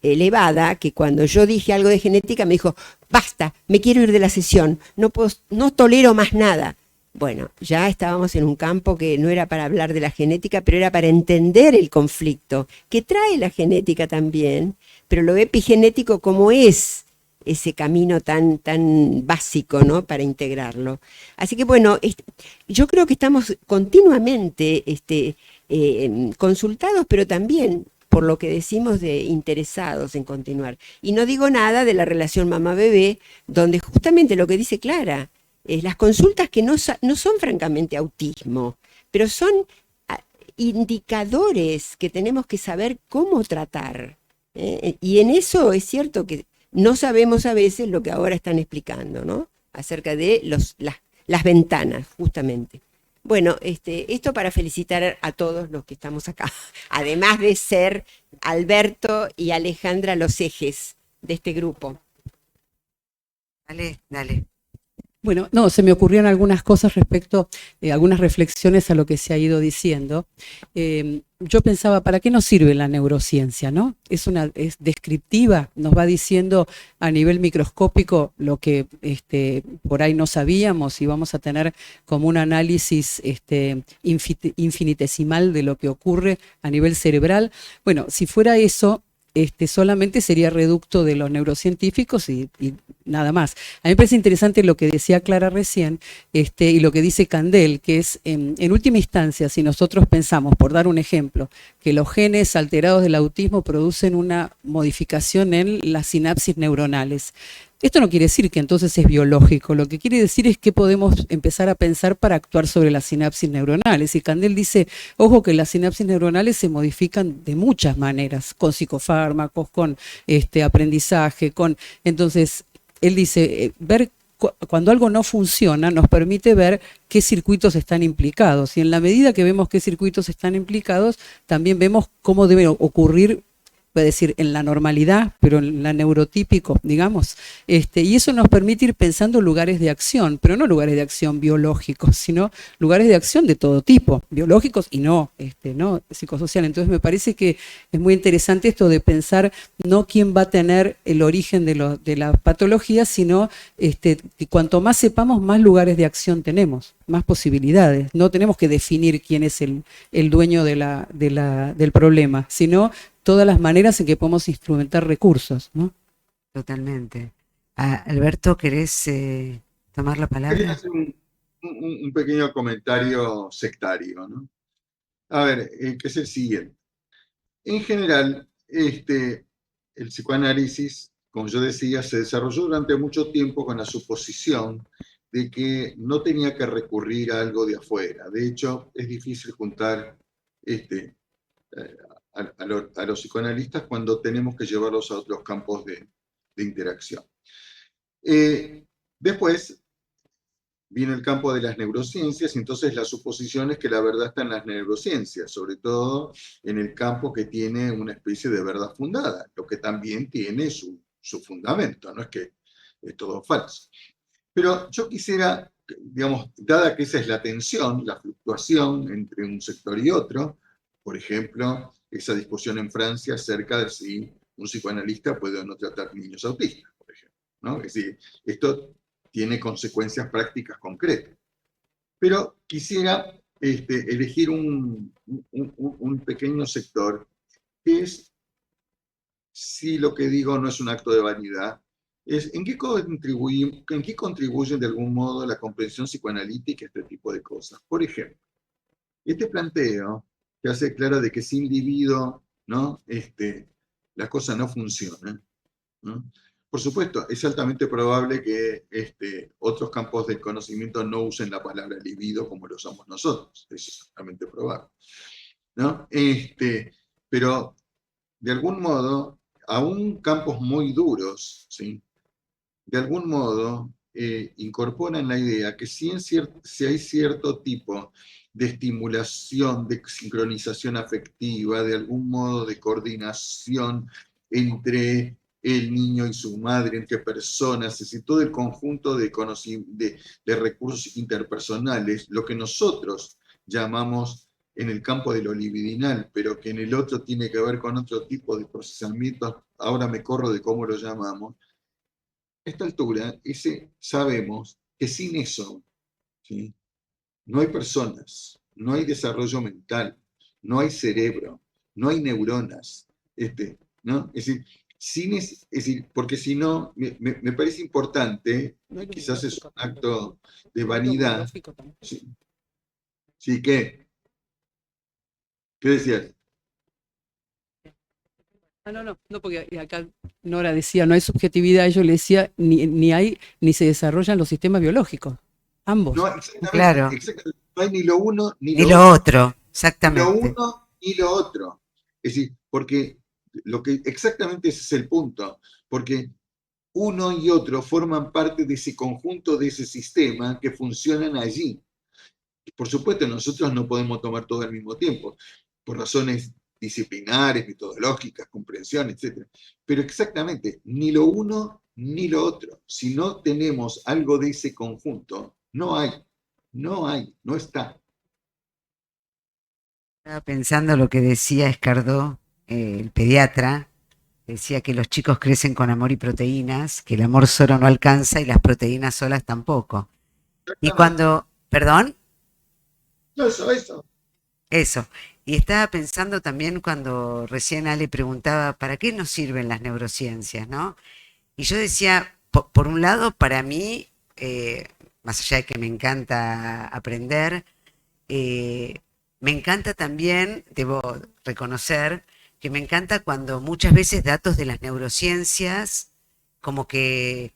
Speaker 9: elevada que cuando yo dije algo de genética me dijo, basta, me quiero ir de la sesión, no tolero más nada. Bueno, ya estábamos en un campo que no era para hablar de la genética, pero era para entender el conflicto que trae la genética también, pero lo epigenético como es ese camino tan básico, ¿no? Para integrarlo. Así que bueno, yo creo que estamos continuamente consultados, pero también por lo que decimos de interesados en continuar. Y no digo nada de la relación mamá-bebé, donde justamente lo que dice Clara, las consultas que no son francamente autismo, pero son indicadores que tenemos que saber cómo tratar. Y en eso es cierto que no sabemos a veces lo que ahora están explicando, ¿no? Acerca de las ventanas, justamente. Bueno, esto para felicitar a todos los que estamos acá, además de ser Alberto y Alejandra los ejes de este grupo.
Speaker 1: Dale.
Speaker 2: Bueno, no, se me ocurrieron algunas cosas respecto, algunas reflexiones a lo que se ha ido diciendo. Yo pensaba, ¿para qué nos sirve la neurociencia, no? Es descriptiva, nos va diciendo a nivel microscópico lo que por ahí no sabíamos, y vamos a tener como un análisis infinitesimal de lo que ocurre a nivel cerebral. Bueno, si fuera eso, solamente sería reducto de los neurocientíficos y nada más. A mí me parece interesante lo que decía Clara recién y lo que dice Candel, que es, en última instancia, si nosotros pensamos, por dar un ejemplo, que los genes alterados del autismo producen una modificación en las sinapsis neuronales. Esto no quiere decir que entonces es biológico, lo que quiere decir es que podemos empezar a pensar para actuar sobre las sinapsis neuronales. Y Candel dice, ojo que las sinapsis neuronales se modifican de muchas maneras, con psicofármacos, con aprendizaje, entonces él dice, ver cuando algo no funciona, nos permite ver qué circuitos están implicados. Y en la medida que vemos qué circuitos están implicados, también vemos cómo debe ocurrir, puede decir, en la normalidad, pero en la neurotípico, digamos. Y eso nos permite ir pensando lugares de acción, pero no lugares de acción biológicos, sino lugares de acción de todo tipo, biológicos y no psicosociales. Entonces me parece que es muy interesante esto de pensar no quién va a tener el origen de la patología, sino que cuanto más sepamos, más lugares de acción tenemos, más posibilidades. No tenemos que definir quién es el dueño del problema, sino todas las maneras en que podemos instrumentar recursos, ¿no?
Speaker 1: Totalmente. Alberto, ¿querés tomar la
Speaker 3: Quería
Speaker 1: palabra?
Speaker 3: hacer un pequeño comentario sectario, ¿no? A ver, que es el siguiente. En general, el psicoanálisis, como yo decía, se desarrolló durante mucho tiempo con la suposición de que no tenía que recurrir a algo de afuera. De hecho, es difícil juntar a los psicoanalistas cuando tenemos que llevarlos a otros campos de interacción. Después viene el campo de las neurociencias, y entonces la suposición es que la verdad está en las neurociencias, sobre todo en el campo que tiene una especie de verdad fundada, lo que también tiene su fundamento, no es que es todo falso. Pero yo quisiera, digamos, dada que esa es la tensión, la fluctuación entre un sector y otro, por ejemplo, esa discusión en Francia acerca de si un psicoanalista puede o no tratar niños autistas, por ejemplo, ¿no? Es decir, esto tiene consecuencias prácticas concretas. Pero quisiera elegir un pequeño sector que es, si lo que digo no es un acto de vanidad, es en qué contribuyen de algún modo la comprensión psicoanalítica a este tipo de cosas. Por ejemplo, este planteo que hace claro de que sin individuo, ¿no? Las cosas no funcionan, ¿no? Por supuesto, es altamente probable que otros campos del conocimiento no usen la palabra libido como lo usamos nosotros. Eso es altamente probable, ¿no? Pero, de algún modo, aún campos muy duros, ¿sí? De algún modo, incorporan la idea que si hay cierto tipo de estimulación, de sincronización afectiva, de algún modo de coordinación entre el niño y su madre, entre personas, es decir, todo el conjunto de recursos interpersonales, lo que nosotros llamamos en el campo de lo libidinal, pero que en el otro tiene que ver con otro tipo de procesamientos, ahora me corro de cómo lo llamamos. A esta altura, sabemos que sin eso, ¿sí? No hay personas, no hay desarrollo mental, no hay cerebro, no hay neuronas, ¿no? Es decir, porque si no, me parece importante, quizás es un acto de vanidad. Sí, sí, ¿qué decías?
Speaker 2: No, porque acá Nora decía, no hay subjetividad, yo le decía, ni hay, ni se desarrollan los sistemas biológicos, ambos.
Speaker 3: No, exactamente,
Speaker 1: Claro.
Speaker 3: No hay ni lo uno ni
Speaker 1: Ni
Speaker 3: lo
Speaker 1: lo
Speaker 3: otro.
Speaker 1: otro, exactamente.
Speaker 3: Ni lo uno ni lo otro. Es decir, porque exactamente ese es el punto, porque uno y otro forman parte de ese conjunto, de ese sistema que funcionan allí. Por supuesto, nosotros no podemos tomar todo al mismo tiempo, por razones disciplinares, metodológicas, comprensión, etc. Pero exactamente, ni lo uno ni lo otro. Si no tenemos algo de ese conjunto, no está.
Speaker 1: Estaba pensando lo que decía Escardó, el pediatra, decía que los chicos crecen con amor y proteínas, que el amor solo no alcanza y las proteínas solas tampoco. Y cuando, perdón,
Speaker 3: Eso.
Speaker 1: eso. Y estaba pensando también cuando recién Ale preguntaba, ¿para qué nos sirven las neurociencias, no? Y yo decía, por un lado, para mí, más allá de que me encanta aprender, me encanta también, debo reconocer, que me encanta cuando muchas veces datos de las neurociencias como que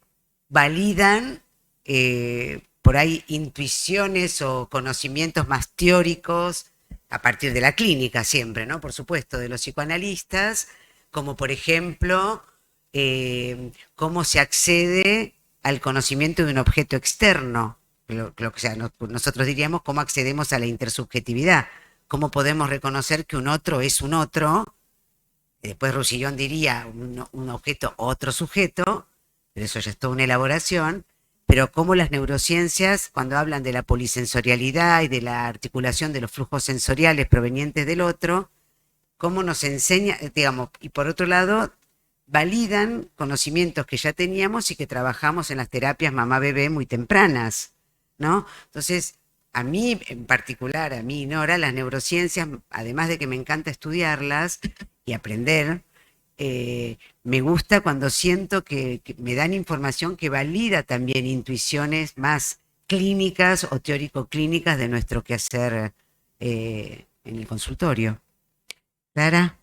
Speaker 1: validan por ahí intuiciones o conocimientos más teóricos a partir de la clínica siempre, ¿no? Por supuesto, de los psicoanalistas, como por ejemplo, cómo se accede al conocimiento de un objeto externo. Nosotros diríamos cómo accedemos a la intersubjetividad, cómo podemos reconocer que un otro es un otro. Después Roussillon diría un objeto, otro sujeto, pero eso ya es toda una elaboración. Pero cómo las neurociencias, cuando hablan de la polisensorialidad y de la articulación de los flujos sensoriales provenientes del otro, cómo nos enseña, digamos, y por otro lado, validan conocimientos que ya teníamos y que trabajamos en las terapias mamá-bebé muy tempranas, ¿no? Entonces, a mí en particular, a mí, Nora, las neurociencias, además de que me encanta estudiarlas y aprender, me gusta cuando siento que me dan información que valida también intuiciones más clínicas o teórico-clínicas de nuestro quehacer en el consultorio. Clara.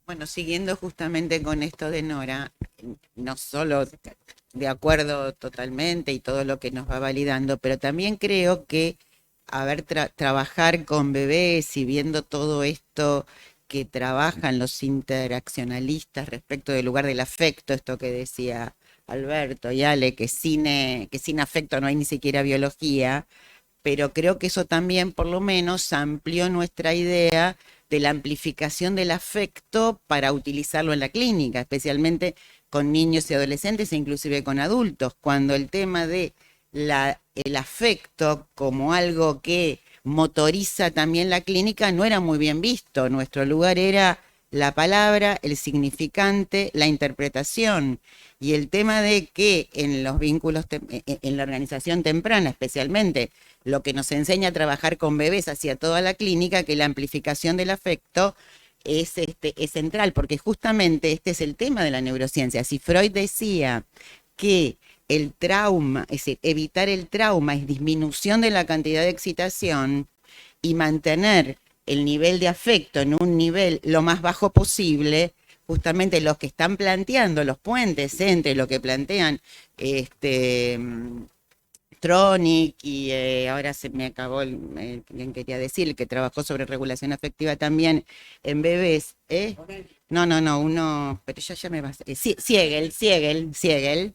Speaker 6: Bueno, siguiendo justamente con esto de Nora, no solo de acuerdo totalmente y todo lo que nos va validando, pero también creo que trabajar con bebés y viendo todo esto que trabajan los interaccionalistas respecto del lugar del afecto, esto que decía Alberto y Ale, que sin afecto no hay ni siquiera biología, pero creo que eso también por lo menos amplió nuestra idea de la amplificación del afecto para utilizarlo en la clínica, especialmente con niños y adolescentes e inclusive con adultos, cuando el tema de el afecto como algo que motoriza también la clínica no era muy bien visto. Nuestro lugar era la palabra, el significante, la interpretación. Y el tema de que en los vínculos, en la organización temprana especialmente, lo que nos enseña a trabajar con bebés hacia toda la clínica, que la amplificación del afecto es central, porque justamente este es el tema de la neurociencia. Si Freud decía que el trauma, es decir, evitar el trauma es disminución de la cantidad de excitación y mantener el nivel de afecto en un nivel lo más bajo posible, justamente los que están planteando los puentes entre lo que plantean Tronic y ahora se me acabó quien quería decir, el que trabajó sobre regulación afectiva también en bebés, no, uno, pero ya me va a... Siegel,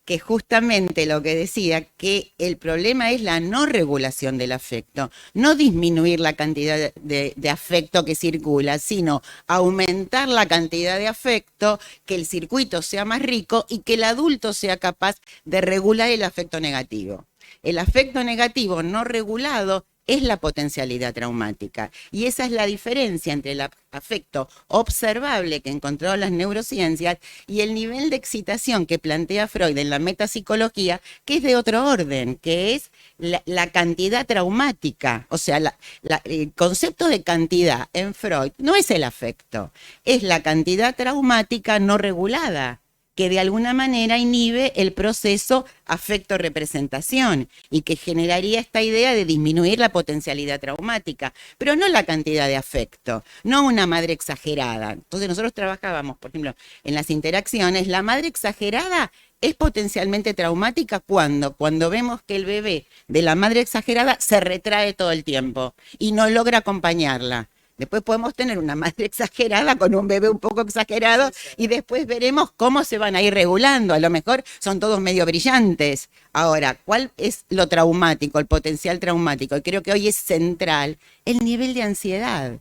Speaker 6: que justamente lo que decía, que el problema es la no regulación del afecto, no disminuir la cantidad de afecto que circula, sino aumentar la cantidad de afecto, que el circuito sea más rico y que el adulto sea capaz de regular el afecto negativo. El afecto negativo no regulado es la potencialidad traumática. Y esa es la diferencia entre el afecto observable que encontró las neurociencias y el nivel de excitación que plantea Freud en la metapsicología, que es de otro orden, que es la cantidad traumática. O sea, el concepto de cantidad en Freud no es el afecto, es la cantidad traumática no regulada, que de alguna manera inhibe el proceso afecto-representación y que generaría esta idea de disminuir la potencialidad traumática, pero no la cantidad de afecto, no una madre exagerada. Entonces nosotros trabajábamos, por ejemplo, en las interacciones, la madre exagerada es potencialmente traumática cuando vemos que el bebé de la madre exagerada se retrae todo el tiempo y no logra acompañarla. Después podemos tener una madre exagerada con un bebé un poco exagerado y después veremos cómo se van a ir regulando. A lo mejor son todos medio brillantes. Ahora, ¿cuál es lo traumático, el potencial traumático? Y creo que hoy es central el nivel de ansiedad.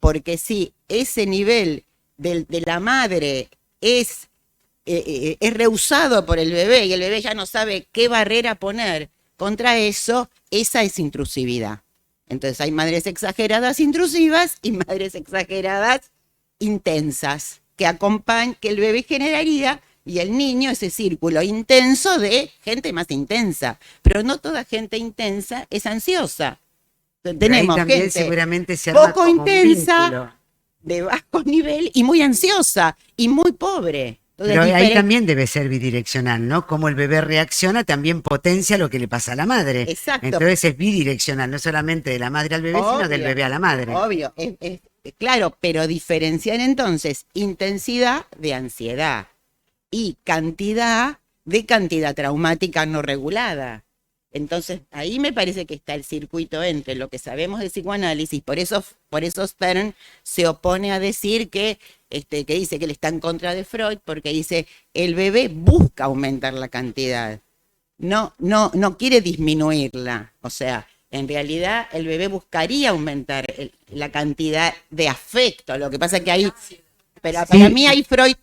Speaker 6: Porque si ese nivel de la madre es rehusado por el bebé y el bebé ya no sabe qué barrera poner contra eso, esa es intrusividad. Entonces hay madres exageradas intrusivas y madres exageradas intensas, que acompañan, que el bebé generaría y el niño ese círculo intenso de gente más intensa. Pero no toda gente intensa es ansiosa. Tenemos gente
Speaker 1: seguramente se
Speaker 6: poco intensa, de bajo nivel y muy ansiosa y muy pobre.
Speaker 1: Pero ahí también debe ser bidireccional, ¿no? Como el bebé reacciona también potencia lo que le pasa a la madre.
Speaker 6: Exacto.
Speaker 1: Entonces es bidireccional, no solamente de la madre al bebé, sino del bebé a la madre.
Speaker 6: Obvio, claro, pero diferenciar entonces intensidad de ansiedad y cantidad de cantidad traumática no regulada. Entonces, ahí me parece que está el circuito entre lo que sabemos de psicoanálisis, por eso Stern se opone a decir que dice que él está en contra de Freud, porque dice, el bebé busca aumentar la cantidad. no quiere disminuirla. O sea, en realidad el bebé buscaría aumentar la cantidad de afecto. Lo que pasa es que ahí, pero para mí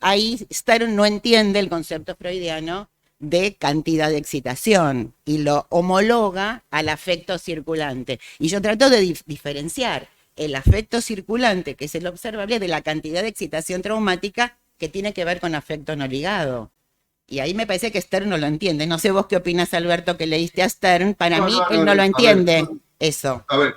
Speaker 6: ahí Stern no entiende el concepto freudiano de cantidad de excitación y lo homologa al afecto circulante. Y yo trato de diferenciar el afecto circulante, que es el observable, de la cantidad de excitación traumática que tiene que ver con afecto no ligado. Y ahí me parece que Stern no lo entiende. No sé vos qué opinas, Alberto, que leíste a Stern. Para mí, él no lo entiende, eso.
Speaker 3: A ver,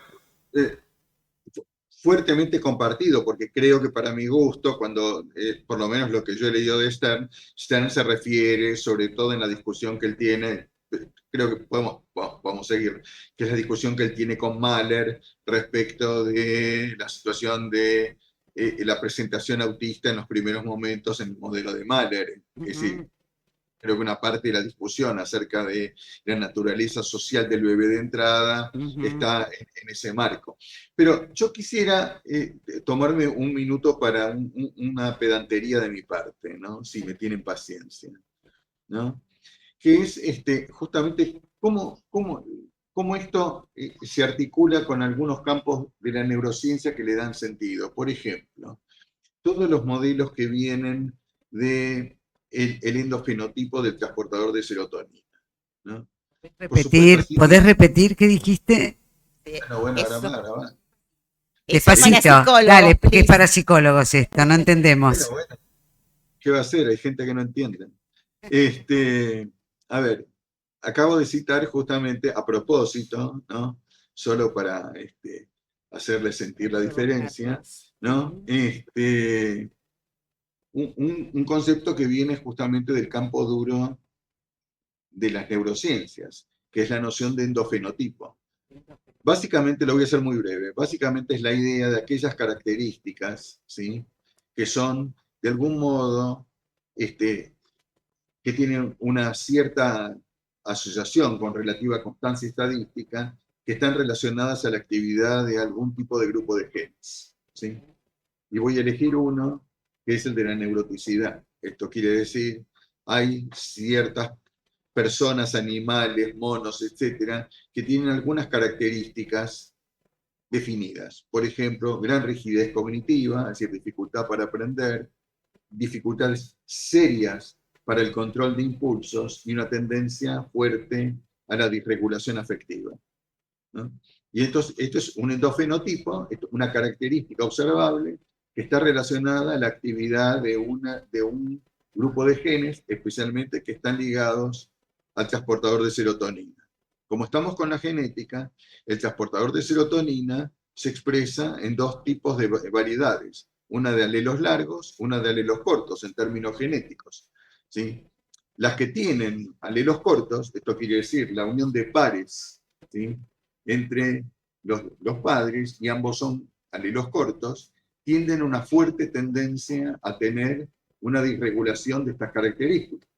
Speaker 3: fuertemente compartido, porque creo que para mi gusto, cuando, por lo menos lo que yo he leído de Stern, Stern se refiere, sobre todo en la discusión que él tiene, creo que podemos seguir, que es la discusión que él tiene con Mahler respecto de la situación de la presentación autista en los primeros momentos en el modelo de Mahler. Es decir, creo que una parte de la discusión acerca de la naturaleza social del bebé de entrada está en ese marco. Pero yo quisiera tomarme un minuto para una pedantería de mi parte, ¿no? Si me tienen paciencia, ¿no? Que es justamente cómo esto se articula con algunos campos de la neurociencia que le dan sentido. Por ejemplo, todos los modelos que vienen de el endofenotipo del transportador de serotonina, ¿no?
Speaker 1: ¿Podés repetir qué dijiste?
Speaker 3: Bueno, ahora va.
Speaker 1: Despacito, dale, porque es para psicólogos esto, no entendemos.
Speaker 3: Bueno, ¿qué va a hacer? Hay gente que no entiende. A ver, acabo de citar justamente, a propósito, ¿no? Solo para hacerles sentir la diferencia, ¿no? Un concepto que viene justamente del campo duro de las neurociencias, que es la noción de endofenotipo. Básicamente, lo voy a hacer muy breve, básicamente es la idea de aquellas características, ¿sí?, que son, de algún modo, que tienen una cierta asociación con relativa constancia estadística, que están relacionadas a la actividad de algún tipo de grupo de genes, ¿sí? Y voy a elegir uno, que es el de la neuroticidad. Esto quiere decir, hay ciertas personas, animales, monos, etcétera, que tienen algunas características definidas. Por ejemplo, gran rigidez cognitiva, es decir, dificultad para aprender, dificultades serias para el control de impulsos y una tendencia fuerte a la disregulación afectiva, ¿no? Y esto es un endofenotipo, una característica observable que está relacionada a la actividad de un grupo de genes, especialmente que están ligados al transportador de serotonina. Como estamos con la genética, el transportador de serotonina se expresa en dos tipos de variedades, una de alelos largos, una de alelos cortos, en términos genéticos, ¿sí? Las que tienen alelos cortos, esto quiere decir la unión de pares, ¿sí?, entre los padres, y ambos son alelos cortos, tienden a una fuerte tendencia a tener una disregulación de estas características,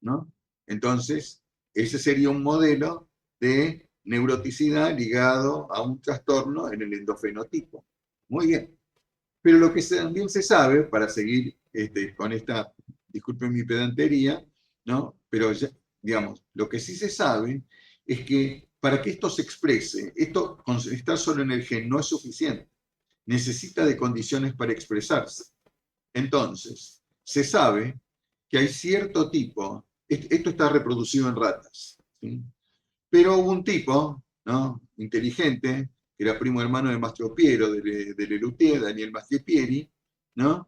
Speaker 3: ¿no? Entonces, ese sería un modelo de neuroticidad ligado a un trastorno en el endofenotipo. Muy bien. Pero lo que también se sabe, para seguir con esta, disculpen mi pedantería, ¿no? Pero ya, digamos, lo que sí se sabe es que para que esto se exprese, esto con estar solo en el gen no es suficiente. Necesita de condiciones para expresarse. Entonces, se sabe que hay cierto tipo, esto está reproducido en ratas, ¿sí?, pero hubo un tipo, ¿no?, inteligente, que era primo hermano de Mastropiero, de Lelutier, Daniel Mastropieri, ¿no?,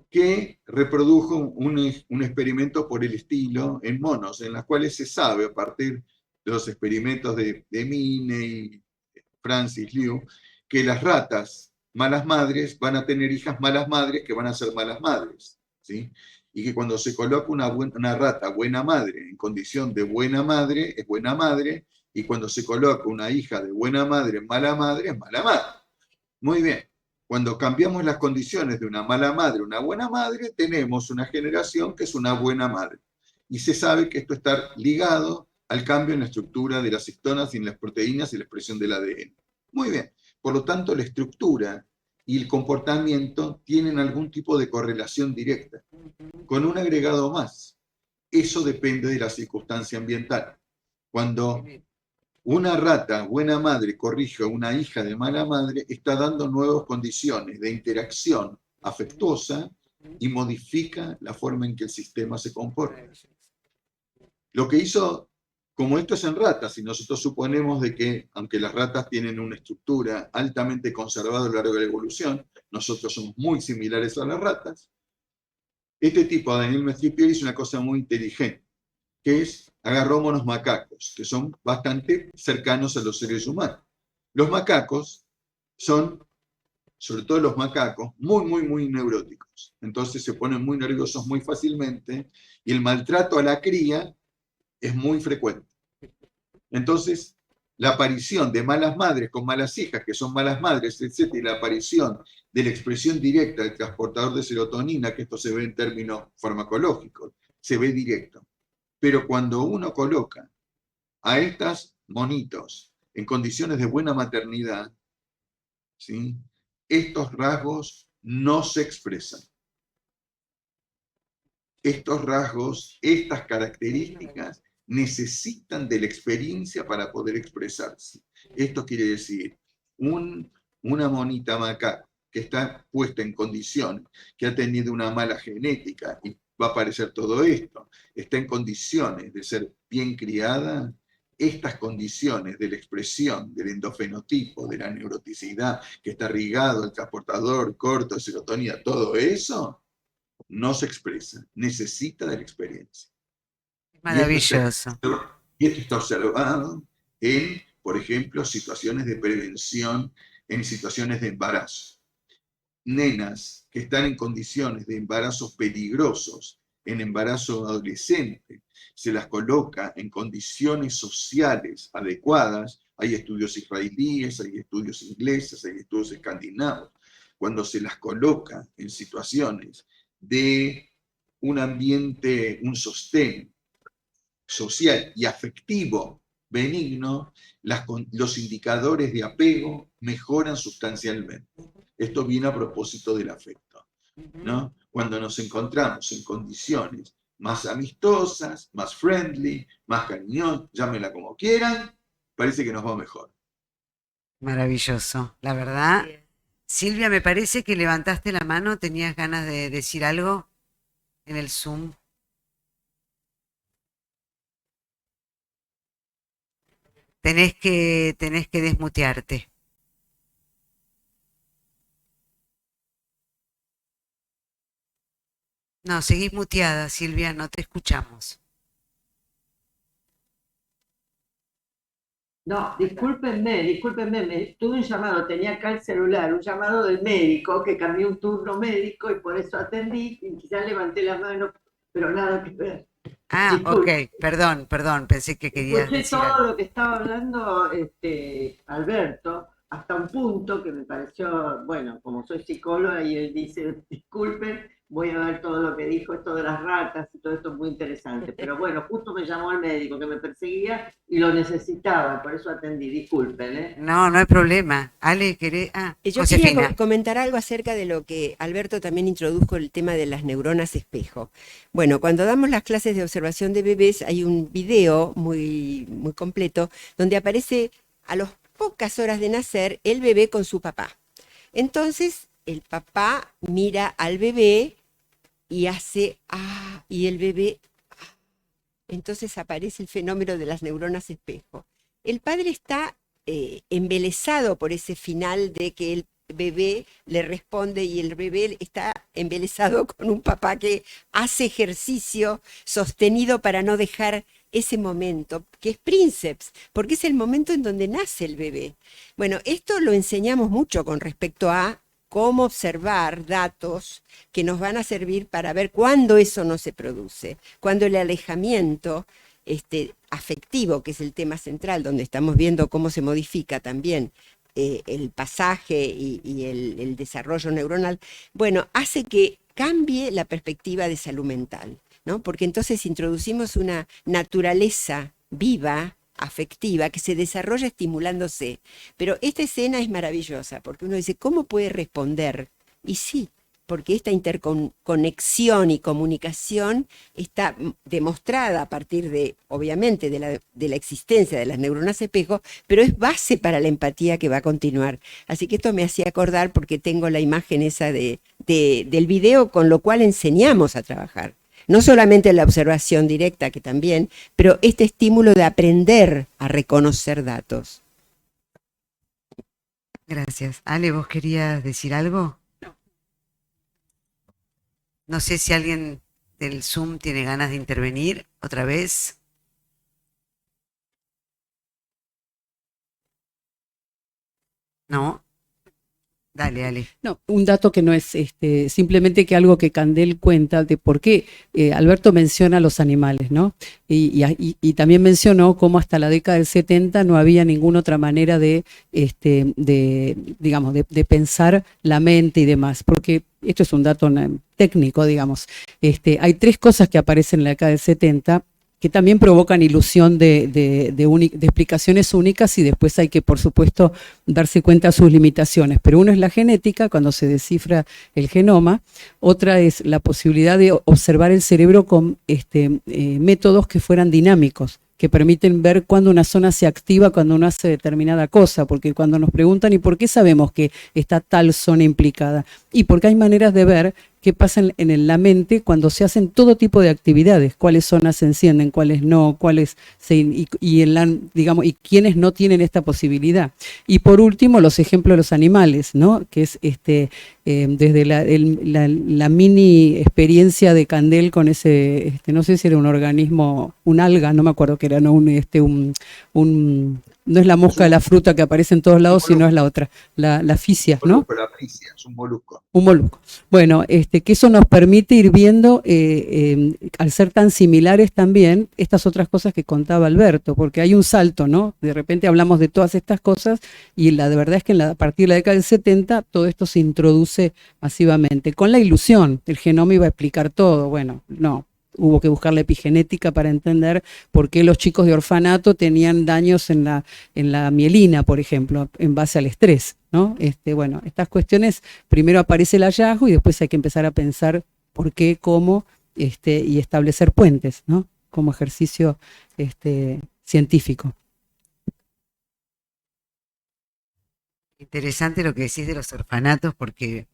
Speaker 3: que reprodujo un experimento por el estilo en monos, en las cuales se sabe, a partir de los experimentos de Mine y Francis Liu, que las ratas malas madres van a tener hijas malas madres que van a ser malas madres, ¿sí? Y que cuando se coloca una rata buena madre en condición de buena madre, es buena madre, y cuando se coloca una hija de buena madre en mala madre, es mala madre. Muy bien. Cuando cambiamos las condiciones de una mala madre a una buena madre, tenemos una generación que es una buena madre. Y se sabe que esto está ligado al cambio en la estructura de las histonas y en las proteínas y la expresión del ADN. Muy bien. Por lo tanto, la estructura y el comportamiento tienen algún tipo de correlación directa. Con un agregado más. eso depende de la circunstancia ambiental. Cuando una rata, buena madre, corrige a una hija de mala madre, está dando nuevas condiciones de interacción afectuosa y modifica la forma en que el sistema se comporta. Lo que hizo, como esto es en ratas, y nosotros suponemos de que, aunque las ratas tienen una estructura altamente conservada a lo largo de la evolución, nosotros somos muy similares a las ratas, este tipo, Daniel Mestipieri, hizo una cosa muy inteligente, que es, agarró monos macacos, que son bastante cercanos a los seres humanos. Los macacos son, sobre todo los macacos, muy neuróticos. Entonces se ponen muy nerviosos muy fácilmente y el maltrato a la cría es muy frecuente. Entonces, la aparición de malas madres con malas hijas, que son malas madres, etc., y la aparición de la expresión directa del transportador de serotonina, que esto se ve en términos farmacológicos, se ve directo. Pero cuando uno coloca a estos monitos en condiciones de buena maternidad, ¿sí?, estos rasgos no se expresan. Estos rasgos, estas características, necesitan de la experiencia para poder expresarse. Esto quiere decir, una monita macaca que está puesta en condiciones, que ha tenido una mala genética, y va a aparecer todo esto, está en condiciones de ser bien criada, estas condiciones de la expresión del endofenotipo, de la neuroticidad, que está ligado al transportador corto de serotonina, todo eso no se expresa, necesita de la experiencia.
Speaker 1: Maravilloso.
Speaker 3: Y esto está observado en, por ejemplo, situaciones de prevención, en situaciones de embarazo. Nenas que están en condiciones de embarazos peligrosos, en embarazo adolescente, se las coloca en condiciones sociales adecuadas. Hay estudios israelíes, hay estudios ingleses, hay estudios escandinavos. Cuando se las coloca en situaciones de un ambiente, un sostén social y afectivo benigno, los indicadores de apego mejoran sustancialmente. Esto viene a propósito del afecto, ¿no? Cuando nos encontramos en condiciones más amistosas, más friendly, más cariñosas, llámenla como quieran, parece que nos va mejor.
Speaker 1: Maravilloso, la verdad. Silvia, me parece que levantaste la mano, tenías ganas de decir algo en el Zoom. Tenés que desmutearte. No, seguís muteada, Silvia, no te escuchamos.
Speaker 4: No, discúlpenme, tuve un llamado, tenía acá el celular, un llamado del médico, que cambió un turno médico y por eso atendí, y quizás levanté la mano, pero nada que ver.
Speaker 1: Ah,
Speaker 4: Disculpe.
Speaker 1: ok, perdón, pensé que querías
Speaker 4: Escuché
Speaker 1: decir
Speaker 4: todo
Speaker 1: algo.
Speaker 4: lo que estaba hablando Alberto, hasta un punto que me pareció, bueno, como soy psicóloga y él dice, disculpen, voy a ver todo lo que dijo, esto de las ratas y todo esto es muy interesante. Pero bueno, justo me llamó el médico que me perseguía y lo necesitaba, por eso atendí, disculpen, ¿eh?
Speaker 1: No, no hay problema. Ale, querés. Ah,
Speaker 9: Yo quería
Speaker 1: Josefina.
Speaker 9: comentar algo acerca de lo que Alberto también introdujo, el tema de las neuronas espejo. Bueno, cuando damos las clases de observación de bebés hay un video muy completo donde aparece a las pocas horas de nacer el bebé con su papá. Entonces el papá mira al bebé y hace y el bebé entonces aparece el fenómeno de las neuronas espejo. El padre está embelesado por ese final de que el bebé le responde y el bebé está embelesado con un papá que hace ejercicio sostenido para no dejar ese momento, que es Princeps, porque es el momento en donde nace el bebé. Bueno, esto lo enseñamos mucho con respecto a cómo observar datos que nos van a servir para ver cuándo eso no se produce, cuándo el alejamiento afectivo, que es el tema central, donde estamos viendo cómo se modifica también el pasaje y el desarrollo neuronal, bueno, hace que cambie la perspectiva de salud mental, ¿no? Porque entonces introducimos una naturaleza viva, afectiva, que se desarrolla estimulándose. Pero esta escena es maravillosa, porque uno dice, ¿cómo puede responder? Y sí, porque esta interconexión y comunicación está demostrada a partir de, obviamente, de la existencia de las neuronas espejo, pero es base para la empatía que va a continuar. Así que esto me hacía acordar porque tengo la imagen esa del video con lo cual enseñamos a trabajar. No solamente la observación directa, que también, pero este estímulo de aprender a reconocer datos.
Speaker 1: Gracias. Ale, ¿vos querías decir algo? No sé si alguien del Zoom tiene ganas de intervenir otra vez. No. Dale, Ale.
Speaker 2: No, un dato que no es simplemente que algo que Candel cuenta de por qué Alberto menciona a los animales, ¿no? Y también mencionó cómo hasta la década del 70 no había ninguna otra manera digamos, de pensar la mente y demás, porque esto es un dato técnico, digamos. Hay 3 cosas que aparecen en la década del 70 que también provocan ilusión de explicaciones únicas, y después hay que, por supuesto, darse cuenta de sus limitaciones. Pero uno es la genética, cuando se descifra el genoma; otra es la posibilidad de observar el cerebro con métodos que fueran dinámicos, que permiten ver cuándo una zona se activa cuando uno hace determinada cosa, porque cuando nos preguntan ¿y por qué sabemos que está tal zona implicada? Y porque hay maneras de ver qué pasa en la mente cuando se hacen todo tipo de actividades, cuáles zonas se encienden, cuáles no, digamos, y quiénes no tienen esta posibilidad. Y por último, los ejemplos de los animales, ¿no? Que es desde la mini experiencia de Candel con ese, no sé si era un organismo, un alga, no me acuerdo qué era, no, no es la mosca de la fruta que aparece en todos lados, sino es la otra, la fisia, ¿no?
Speaker 3: La fisia es un molusco.
Speaker 2: Un molusco. Bueno, que eso nos permite ir viendo, al ser tan similares también, estas otras cosas que contaba Alberto, porque hay un salto, ¿no? De repente hablamos de todas estas cosas y la de verdad es que a partir de la década del 70 todo esto se introduce masivamente, con la ilusión, el genoma iba a explicar todo. Bueno, no. Hubo que buscar la epigenética para entender por qué los chicos de orfanato tenían daños en la mielina, por ejemplo, en base al estrés, ¿no? Bueno, estas cuestiones, primero aparece el hallazgo y después hay que empezar a pensar por qué, cómo, y establecer puentes, ¿no? Como ejercicio científico.
Speaker 1: Interesante lo que decís de los orfanatos, porque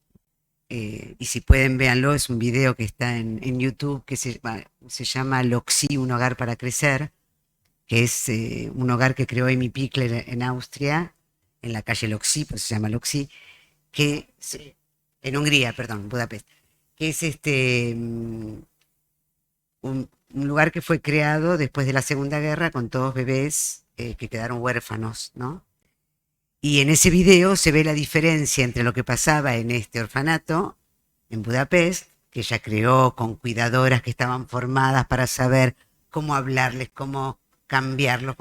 Speaker 1: y si pueden, véanlo, es un video que está en YouTube que se llama Loxi, un hogar para crecer, que es un hogar que creó Amy Pickler en Austria, en la calle Loxi, pues se llama Loxi, en Hungría, perdón, Budapest, que es un lugar que fue creado después de la Segunda Guerra con todos bebés que quedaron huérfanos, ¿no? Y en ese video se ve la diferencia entre lo que pasaba en este orfanato en Budapest, que ella creó con cuidadoras que estaban formadas para saber cómo hablarles, cómo cambiarlos,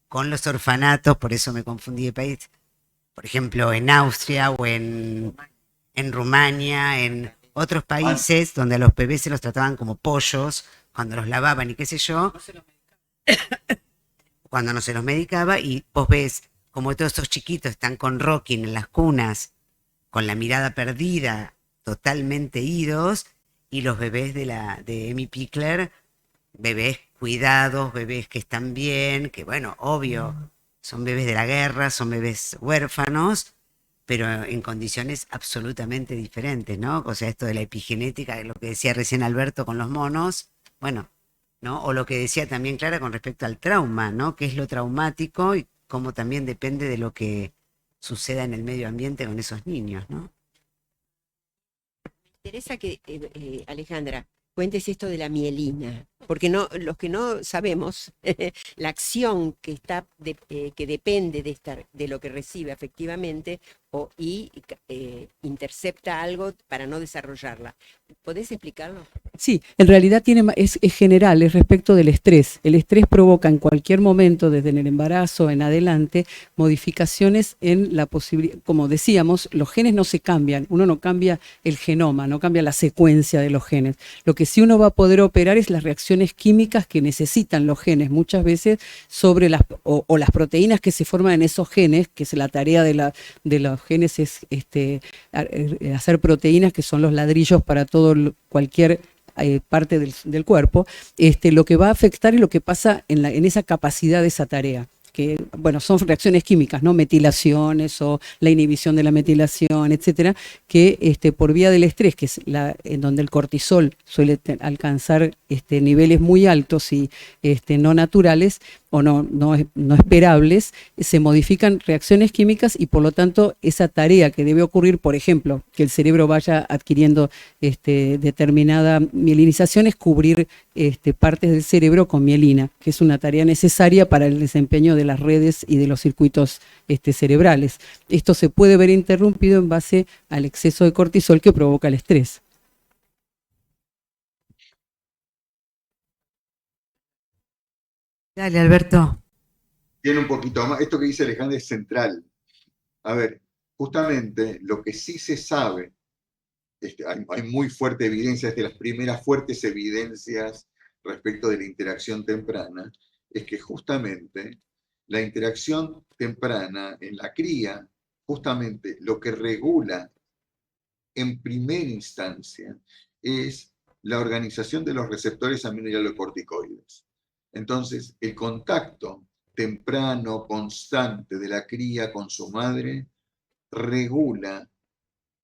Speaker 1: con los orfanatos, por eso me confundí de país, por ejemplo, en Austria o en Rumania, en otros países donde a los bebés se los trataban como pollos, cuando los lavaban y qué sé yo, cuando no se los medicaba, y vos ves como todos estos chiquitos están con rocking en las cunas, con la mirada perdida, totalmente idos, y los bebés de Amy Pickler, bebés cuidados, bebés que están bien, que bueno, obvio, son bebés de la guerra, son bebés huérfanos, pero en condiciones absolutamente diferentes, ¿no? O sea, esto de la epigenética, lo que decía recién Alberto con los monos, bueno, ¿no? O lo que decía también Clara con respecto al trauma, ¿no? ¿Qué es lo traumático y cómo también depende de lo que suceda en el medio ambiente con esos niños, ¿no?
Speaker 9: Me interesa que, Alejandra, cuentes esto de la mielina, porque los que no sabemos, la acción que depende de lo que recibe afectivamente y intercepta algo para no desarrollarla. ¿Podés explicarlo?
Speaker 2: Sí, en realidad es general, es respecto del estrés. El estrés provoca en cualquier momento, desde el embarazo en adelante, modificaciones en la posibilidad. Como decíamos, los genes no se cambian, uno no cambia el genoma, no cambia la secuencia de los genes. Lo que sí uno va a poder operar es las reacciones químicas que necesitan los genes, muchas veces sobre las proteínas que se forman en esos genes, que es la tarea de los genes es hacer proteínas que son los ladrillos para cualquier parte del cuerpo, lo que va a afectar es lo que pasa en esa capacidad de esa tarea. Que, bueno, son reacciones químicas, ¿no? Metilaciones o la inhibición de la metilación, etcétera, que por vía del estrés, que es en donde el cortisol suele alcanzar niveles muy altos y no naturales o no esperables, se modifican reacciones químicas y por lo tanto esa tarea que debe ocurrir, por ejemplo, que el cerebro vaya adquiriendo determinada mielinización, es cubrir partes del cerebro con mielina, que es una tarea necesaria para el desempeño de las redes y de los circuitos cerebrales. Esto se puede ver interrumpido en base al exceso de cortisol que provoca el estrés.
Speaker 1: Dale, Alberto.
Speaker 3: Tiene un poquito más. Esto que dice Alejandra es central. A ver, justamente lo que sí se sabe, hay muy fuerte evidencia, es de las primeras fuertes evidencias respecto de la interacción temprana, es que justamente la interacción temprana en la cría, justamente lo que regula en primera instancia es la organización de los receptores aminohialocorticoides. Entonces, el contacto temprano, constante de la cría con su madre regula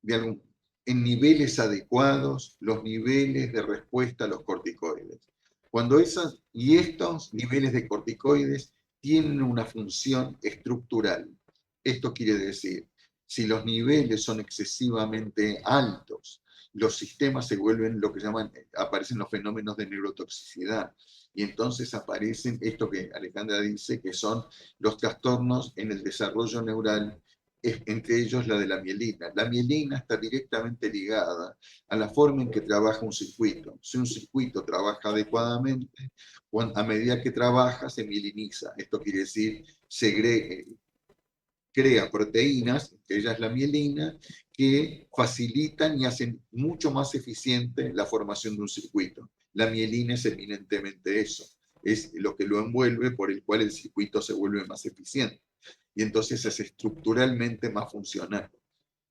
Speaker 3: en niveles adecuados los niveles de respuesta a los corticoides. Y estos niveles de corticoides tienen una función estructural. Esto quiere decir, si los niveles son excesivamente altos, los sistemas se vuelven lo que aparecen los fenómenos de neurotoxicidad. Y entonces aparecen esto que Alejandra dice, que son los trastornos en el desarrollo neural, entre ellos la de la mielina. La mielina está directamente ligada a la forma en que trabaja un circuito. Si un circuito trabaja adecuadamente, a medida que trabaja se mieliniza. Esto quiere decir, crea proteínas, entre ellas la mielina, que facilitan y hacen mucho más eficiente la formación de un circuito. La mielina es eminentemente eso. Es lo que lo envuelve, por el cual el circuito se vuelve más eficiente. Y entonces es estructuralmente más funcional.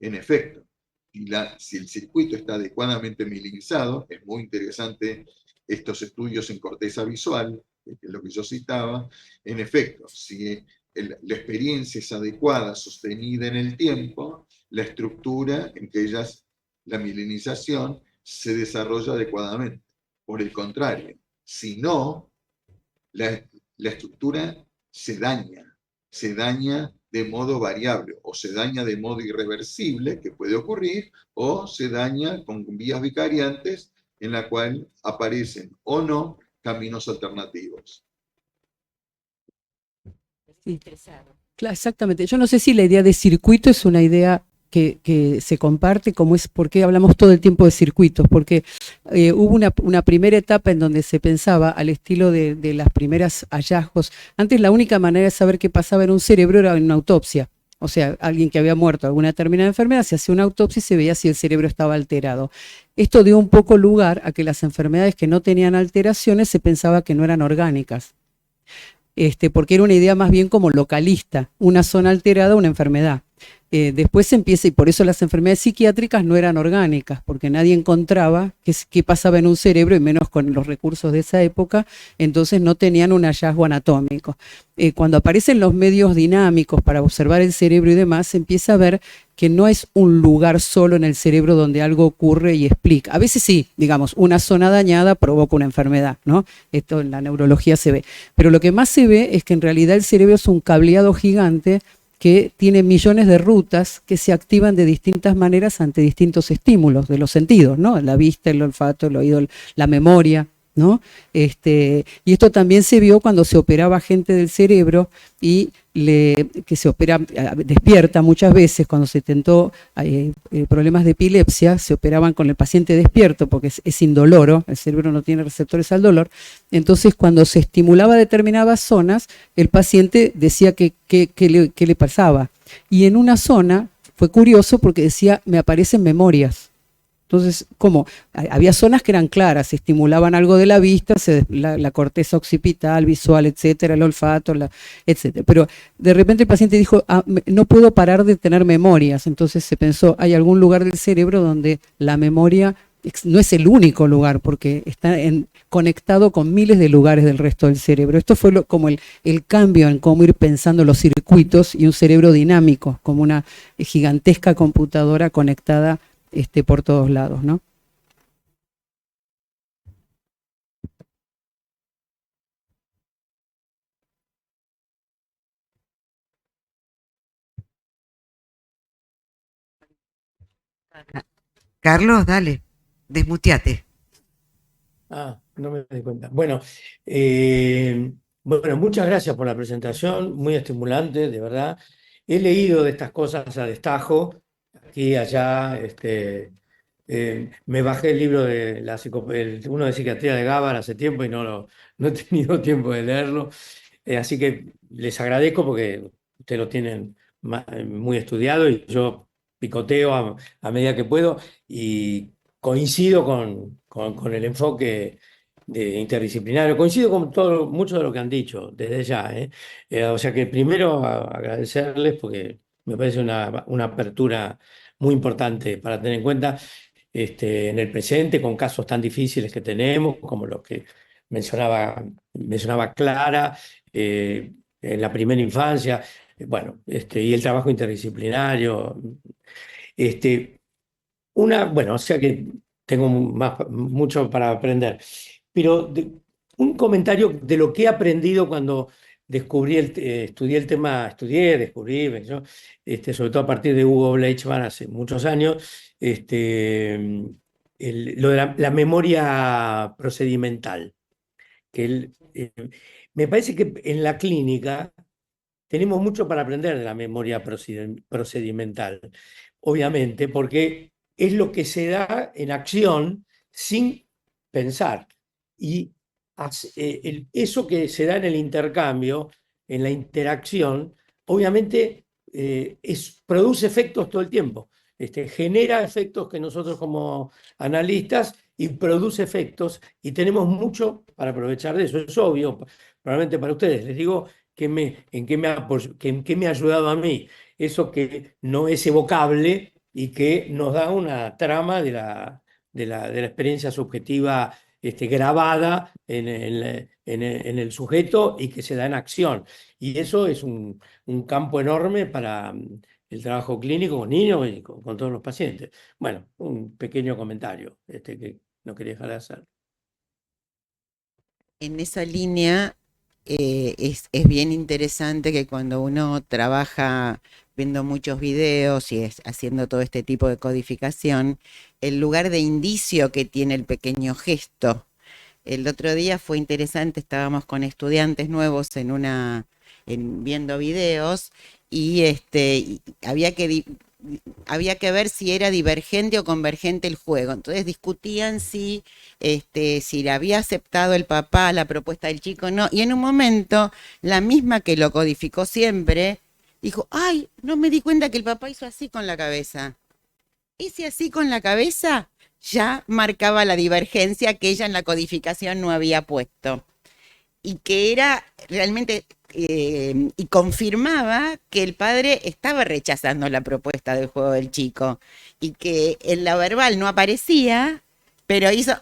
Speaker 3: En efecto, si el circuito está adecuadamente mielinizado, es muy interesante estos estudios en corteza visual, que es lo que yo citaba. En efecto, si la experiencia es adecuada, sostenida en el tiempo, la estructura, entre ellas la mielinización, se desarrolla adecuadamente. Por el contrario, si no, la estructura se daña de modo variable, o se daña de modo irreversible, que puede ocurrir, o se daña con vías vicariantes en la cual aparecen o no caminos alternativos.
Speaker 2: Sí. Claro, exactamente. Yo no sé si la idea de circuito es una idea que se comparte, como es por qué hablamos todo el tiempo de circuitos, porque hubo una primera etapa en donde se pensaba al estilo de las primeras hallazgos. Antes la única manera de saber qué pasaba en un cerebro era en una autopsia. O sea, alguien que había muerto de alguna determinada enfermedad, se hacía una autopsia y se veía si el cerebro estaba alterado. Esto dio un poco lugar a que las enfermedades que no tenían alteraciones se pensaba que no eran orgánicas. Porque era una idea más bien como localista, una zona alterada, una enfermedad. Después se empieza, y por eso las enfermedades psiquiátricas no eran orgánicas, porque nadie encontraba qué pasaba en un cerebro, y menos con los recursos de esa época, entonces no tenían un hallazgo anatómico. Cuando aparecen los medios dinámicos para observar el cerebro y demás, se empieza a ver que no es un lugar solo en el cerebro donde algo ocurre y explica. A veces sí, digamos, una zona dañada provoca una enfermedad, ¿no? Esto en la neurología se ve. Pero lo que más se ve es que en realidad el cerebro es un cableado gigante que tiene millones de rutas que se activan de distintas maneras ante distintos estímulos de los sentidos, ¿no? La vista, el olfato, el oído, la memoria, ¿no? Y esto también se vio cuando se operaba gente del cerebro y que se opera despierta muchas veces. Cuando se tentó problemas de epilepsia, se operaban con el paciente despierto porque es indoloro, el cerebro no tiene receptores al dolor. Entonces, cuando se estimulaba determinadas zonas, el paciente decía qué le pasaba. Y en una zona fue curioso porque decía, me aparecen memorias. Entonces, como había zonas que eran claras, se estimulaban algo de la vista, la corteza occipital, visual, etcétera, el olfato, etcétera. Pero de repente el paciente dijo, no puedo parar de tener memorias. Entonces se pensó, hay algún lugar del cerebro donde la memoria no es el único lugar, porque está conectado con miles de lugares del resto del cerebro. Esto fue como el cambio en cómo ir pensando los circuitos y un cerebro dinámico, como una gigantesca computadora conectada por todos lados, ¿no?
Speaker 1: Carlos, dale, desmuteate.
Speaker 10: No me di cuenta. Bueno, muchas gracias por la presentación, muy estimulante, de verdad. He leído de estas cosas a destajo, aquí y allá. Me bajé el libro de uno de psiquiatría de Gabar hace tiempo y no he tenido tiempo de leerlo. Así que les agradezco porque ustedes lo tienen muy estudiado y yo picoteo a medida que puedo y coincido con el enfoque interdisciplinario, coincido con mucho de lo que han dicho desde ya. O sea que primero agradecerles porque me parece una apertura muy importante para tener en cuenta en el presente con casos tan difíciles que tenemos, como los que mencionaba Clara, en la primera infancia, y el trabajo interdisciplinario. O sea que tengo mucho para aprender. Pero un comentario de lo que he aprendido cuando descubrí, sobre todo a partir de Hugo Bleichmann hace muchos años, lo de la memoria procedimental. Me parece que en la clínica tenemos mucho para aprender de la memoria procedimental, obviamente, porque es lo que se da en acción sin pensar. Y eso que se da en el intercambio, en la interacción, obviamente produce efectos todo el tiempo. Genera efectos que nosotros como analistas y produce efectos y tenemos mucho para aprovechar de eso. Es obvio, probablemente para ustedes. Les digo en qué me ha ayudado a mí. Eso que no es evocable y que nos da una trama de la experiencia subjetiva grabada en el sujeto y que se da en acción. Y eso es un campo enorme para el trabajo clínico con niños y con todos los pacientes. Bueno, un pequeño comentario que no quería dejar de hacer.
Speaker 6: En esa línea es bien interesante que cuando uno trabaja viendo muchos videos y haciendo todo este tipo de codificación, el lugar de indicio que tiene el pequeño gesto. El otro día fue interesante, estábamos con estudiantes nuevos viendo videos y había que ver si era divergente o convergente el juego. Entonces discutían si le había aceptado el papá la propuesta del chico o no. Y en un momento, la misma que lo codificó siempre, dijo, ay, no me di cuenta que el papá hizo así con la cabeza. Ese así con la cabeza ya marcaba la divergencia que ella en la codificación no había puesto. Y que era realmente, y confirmaba que el padre estaba rechazando la propuesta del juego del chico. Y que en la verbal no aparecía, pero hizo,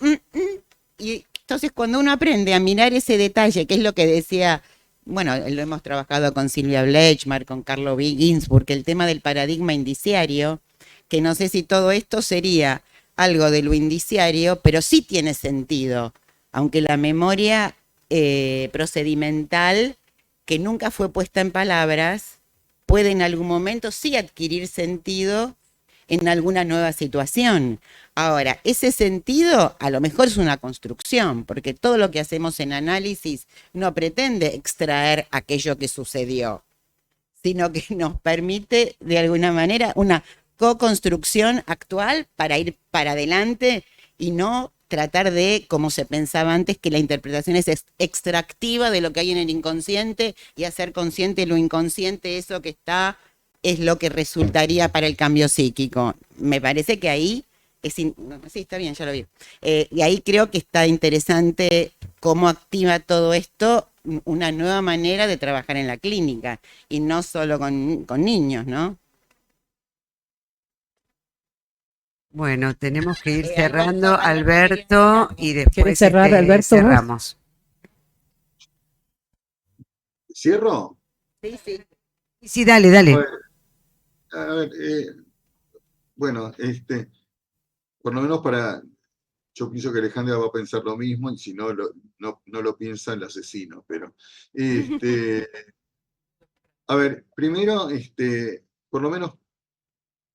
Speaker 6: y entonces cuando uno aprende a mirar ese detalle, que es lo que decía, bueno, lo hemos trabajado con Silvia Bleichmann, con Carlo Ginsburg, el tema del paradigma indiciario, que no sé si todo esto sería algo de lo indiciario, pero sí tiene sentido, aunque la memoria procedimental, que nunca fue puesta en palabras, puede en algún momento sí adquirir sentido en alguna nueva situación. Ahora, ese sentido a lo mejor es una construcción, porque todo lo que hacemos en análisis no pretende extraer aquello que sucedió, sino que nos permite de alguna manera una co-construcción actual para ir para adelante y no tratar de, como se pensaba antes, que la interpretación es extractiva de lo que hay en el inconsciente y hacer consciente lo inconsciente, eso que está, es lo que resultaría para el cambio psíquico. Me parece que ahí sí, está bien, ya lo vi. Y ahí creo que está interesante cómo activa todo esto una nueva manera de trabajar en la clínica y no solo con niños, ¿no?
Speaker 1: Bueno, tenemos que ir
Speaker 6: Alberto,
Speaker 1: cerrando,
Speaker 6: Alberto,
Speaker 1: Alberto,
Speaker 6: quería
Speaker 1: y
Speaker 2: ¿Querés
Speaker 1: después
Speaker 2: cerrar, Alberto, vos?
Speaker 1: cerramos.
Speaker 3: ¿Cierro?
Speaker 6: Sí, sí.
Speaker 1: Sí, dale, dale.
Speaker 3: A ver, bueno, por lo menos yo pienso que Alejandra va a pensar lo mismo, y si no no lo piensa el asesino, pero a ver, primero, por lo menos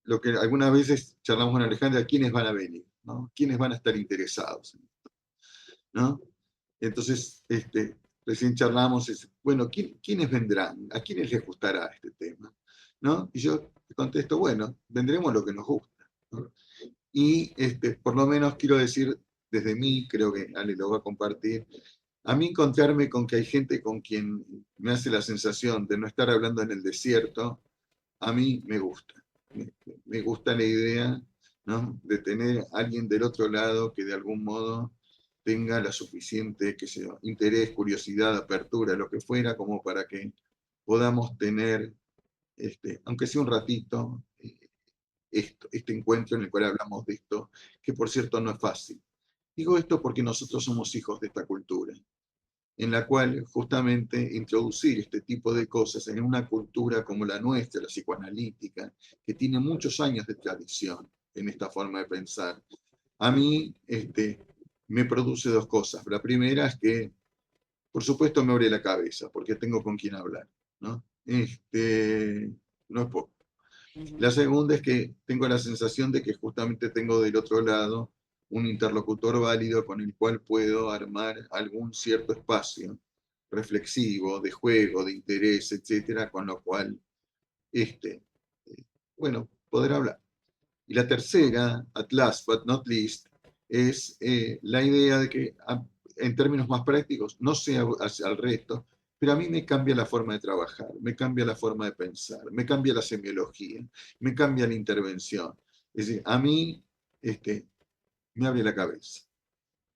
Speaker 3: lo que algunas veces charlamos con Alejandra, ¿quiénes van a venir? ¿No? ¿Quiénes van a estar interesados en esto? ¿No? Entonces, recién charlamos, bueno, ¿quiénes vendrán? ¿A quiénes les gustará este tema? ¿No? Y yo contesto, bueno, vendremos lo que nos gusta, ¿no? Y por lo menos quiero decir, desde mí, creo que Ale lo va a compartir, a mí encontrarme con que hay gente con quien me hace la sensación de no estar hablando en el desierto, a mí me gusta. Me gusta la idea, ¿no?, de tener a alguien del otro lado que de algún modo tenga la suficiente, qué sé yo, interés, curiosidad, apertura, lo que fuera, como para que podamos tener, aunque sea un ratito, este encuentro en el cual hablamos de esto, que por cierto no es fácil. Digo esto porque nosotros somos hijos de esta cultura, en la cual justamente introducir este tipo de cosas en una cultura como la nuestra, la psicoanalítica, que tiene muchos años de tradición en esta forma de pensar, a mí me produce dos cosas. La primera es que, por supuesto, me abre la cabeza, porque tengo con quién hablar, ¿no? No es poco. La segunda es que tengo la sensación de que justamente tengo del otro lado un interlocutor válido con el cual puedo armar algún cierto espacio reflexivo, de juego, de interés, etcétera, con lo cual, bueno, poder hablar. Y la tercera, at last but not least, es la idea de que, en términos más prácticos, no sé hacia el resto, pero a mí me cambia la forma de trabajar, me cambia la forma de pensar, me cambia la semiología, me cambia la intervención. Es decir, a mí me abre la cabeza.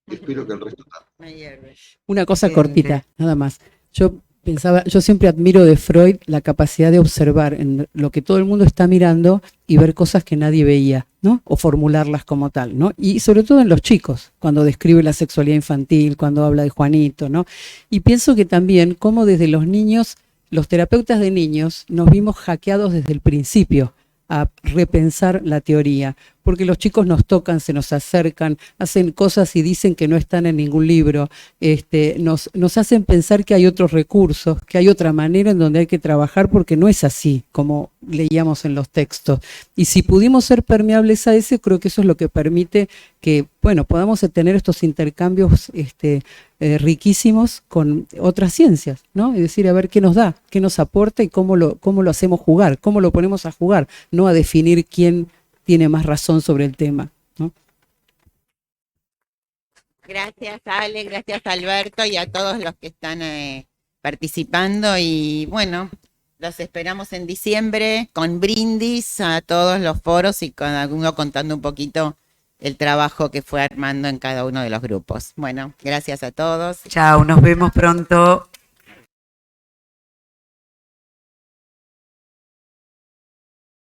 Speaker 3: Espero que el resto también.
Speaker 2: Una cosa
Speaker 1: Excelente.
Speaker 2: cortita, nada más. Yo pensaba, yo siempre admiro de Freud la capacidad de observar en lo que todo el mundo está mirando y ver cosas que nadie veía, ¿no? O formularlas como tal, ¿no? Y sobre todo en los chicos, cuando describe la sexualidad infantil, cuando habla de Juanito, ¿no? Y pienso que también como desde los niños, los terapeutas de niños, nos vimos hackeados desde el principio a repensar la teoría, porque los chicos nos tocan, se nos acercan, hacen cosas y dicen que no están en ningún libro, nos hacen pensar que hay otros recursos, que hay otra manera en donde hay que trabajar, porque no es así como leíamos en los textos. Y si pudimos ser permeables a ese, creo que eso es lo que permite que, bueno, podamos tener estos intercambios riquísimos con otras ciencias, ¿no? Es decir, a ver qué nos da, qué nos aporta y cómo lo hacemos jugar, cómo lo ponemos a jugar, no a definir quién tiene más razón sobre el tema, ¿no?
Speaker 6: Gracias, Ale, gracias, Alberto, y a todos los que están participando. Y bueno, los esperamos en diciembre con brindis a todos los foros y con alguno contando un poquito el trabajo que fue armando en cada uno de los grupos. Bueno, gracias a todos.
Speaker 1: Chao, nos vemos pronto.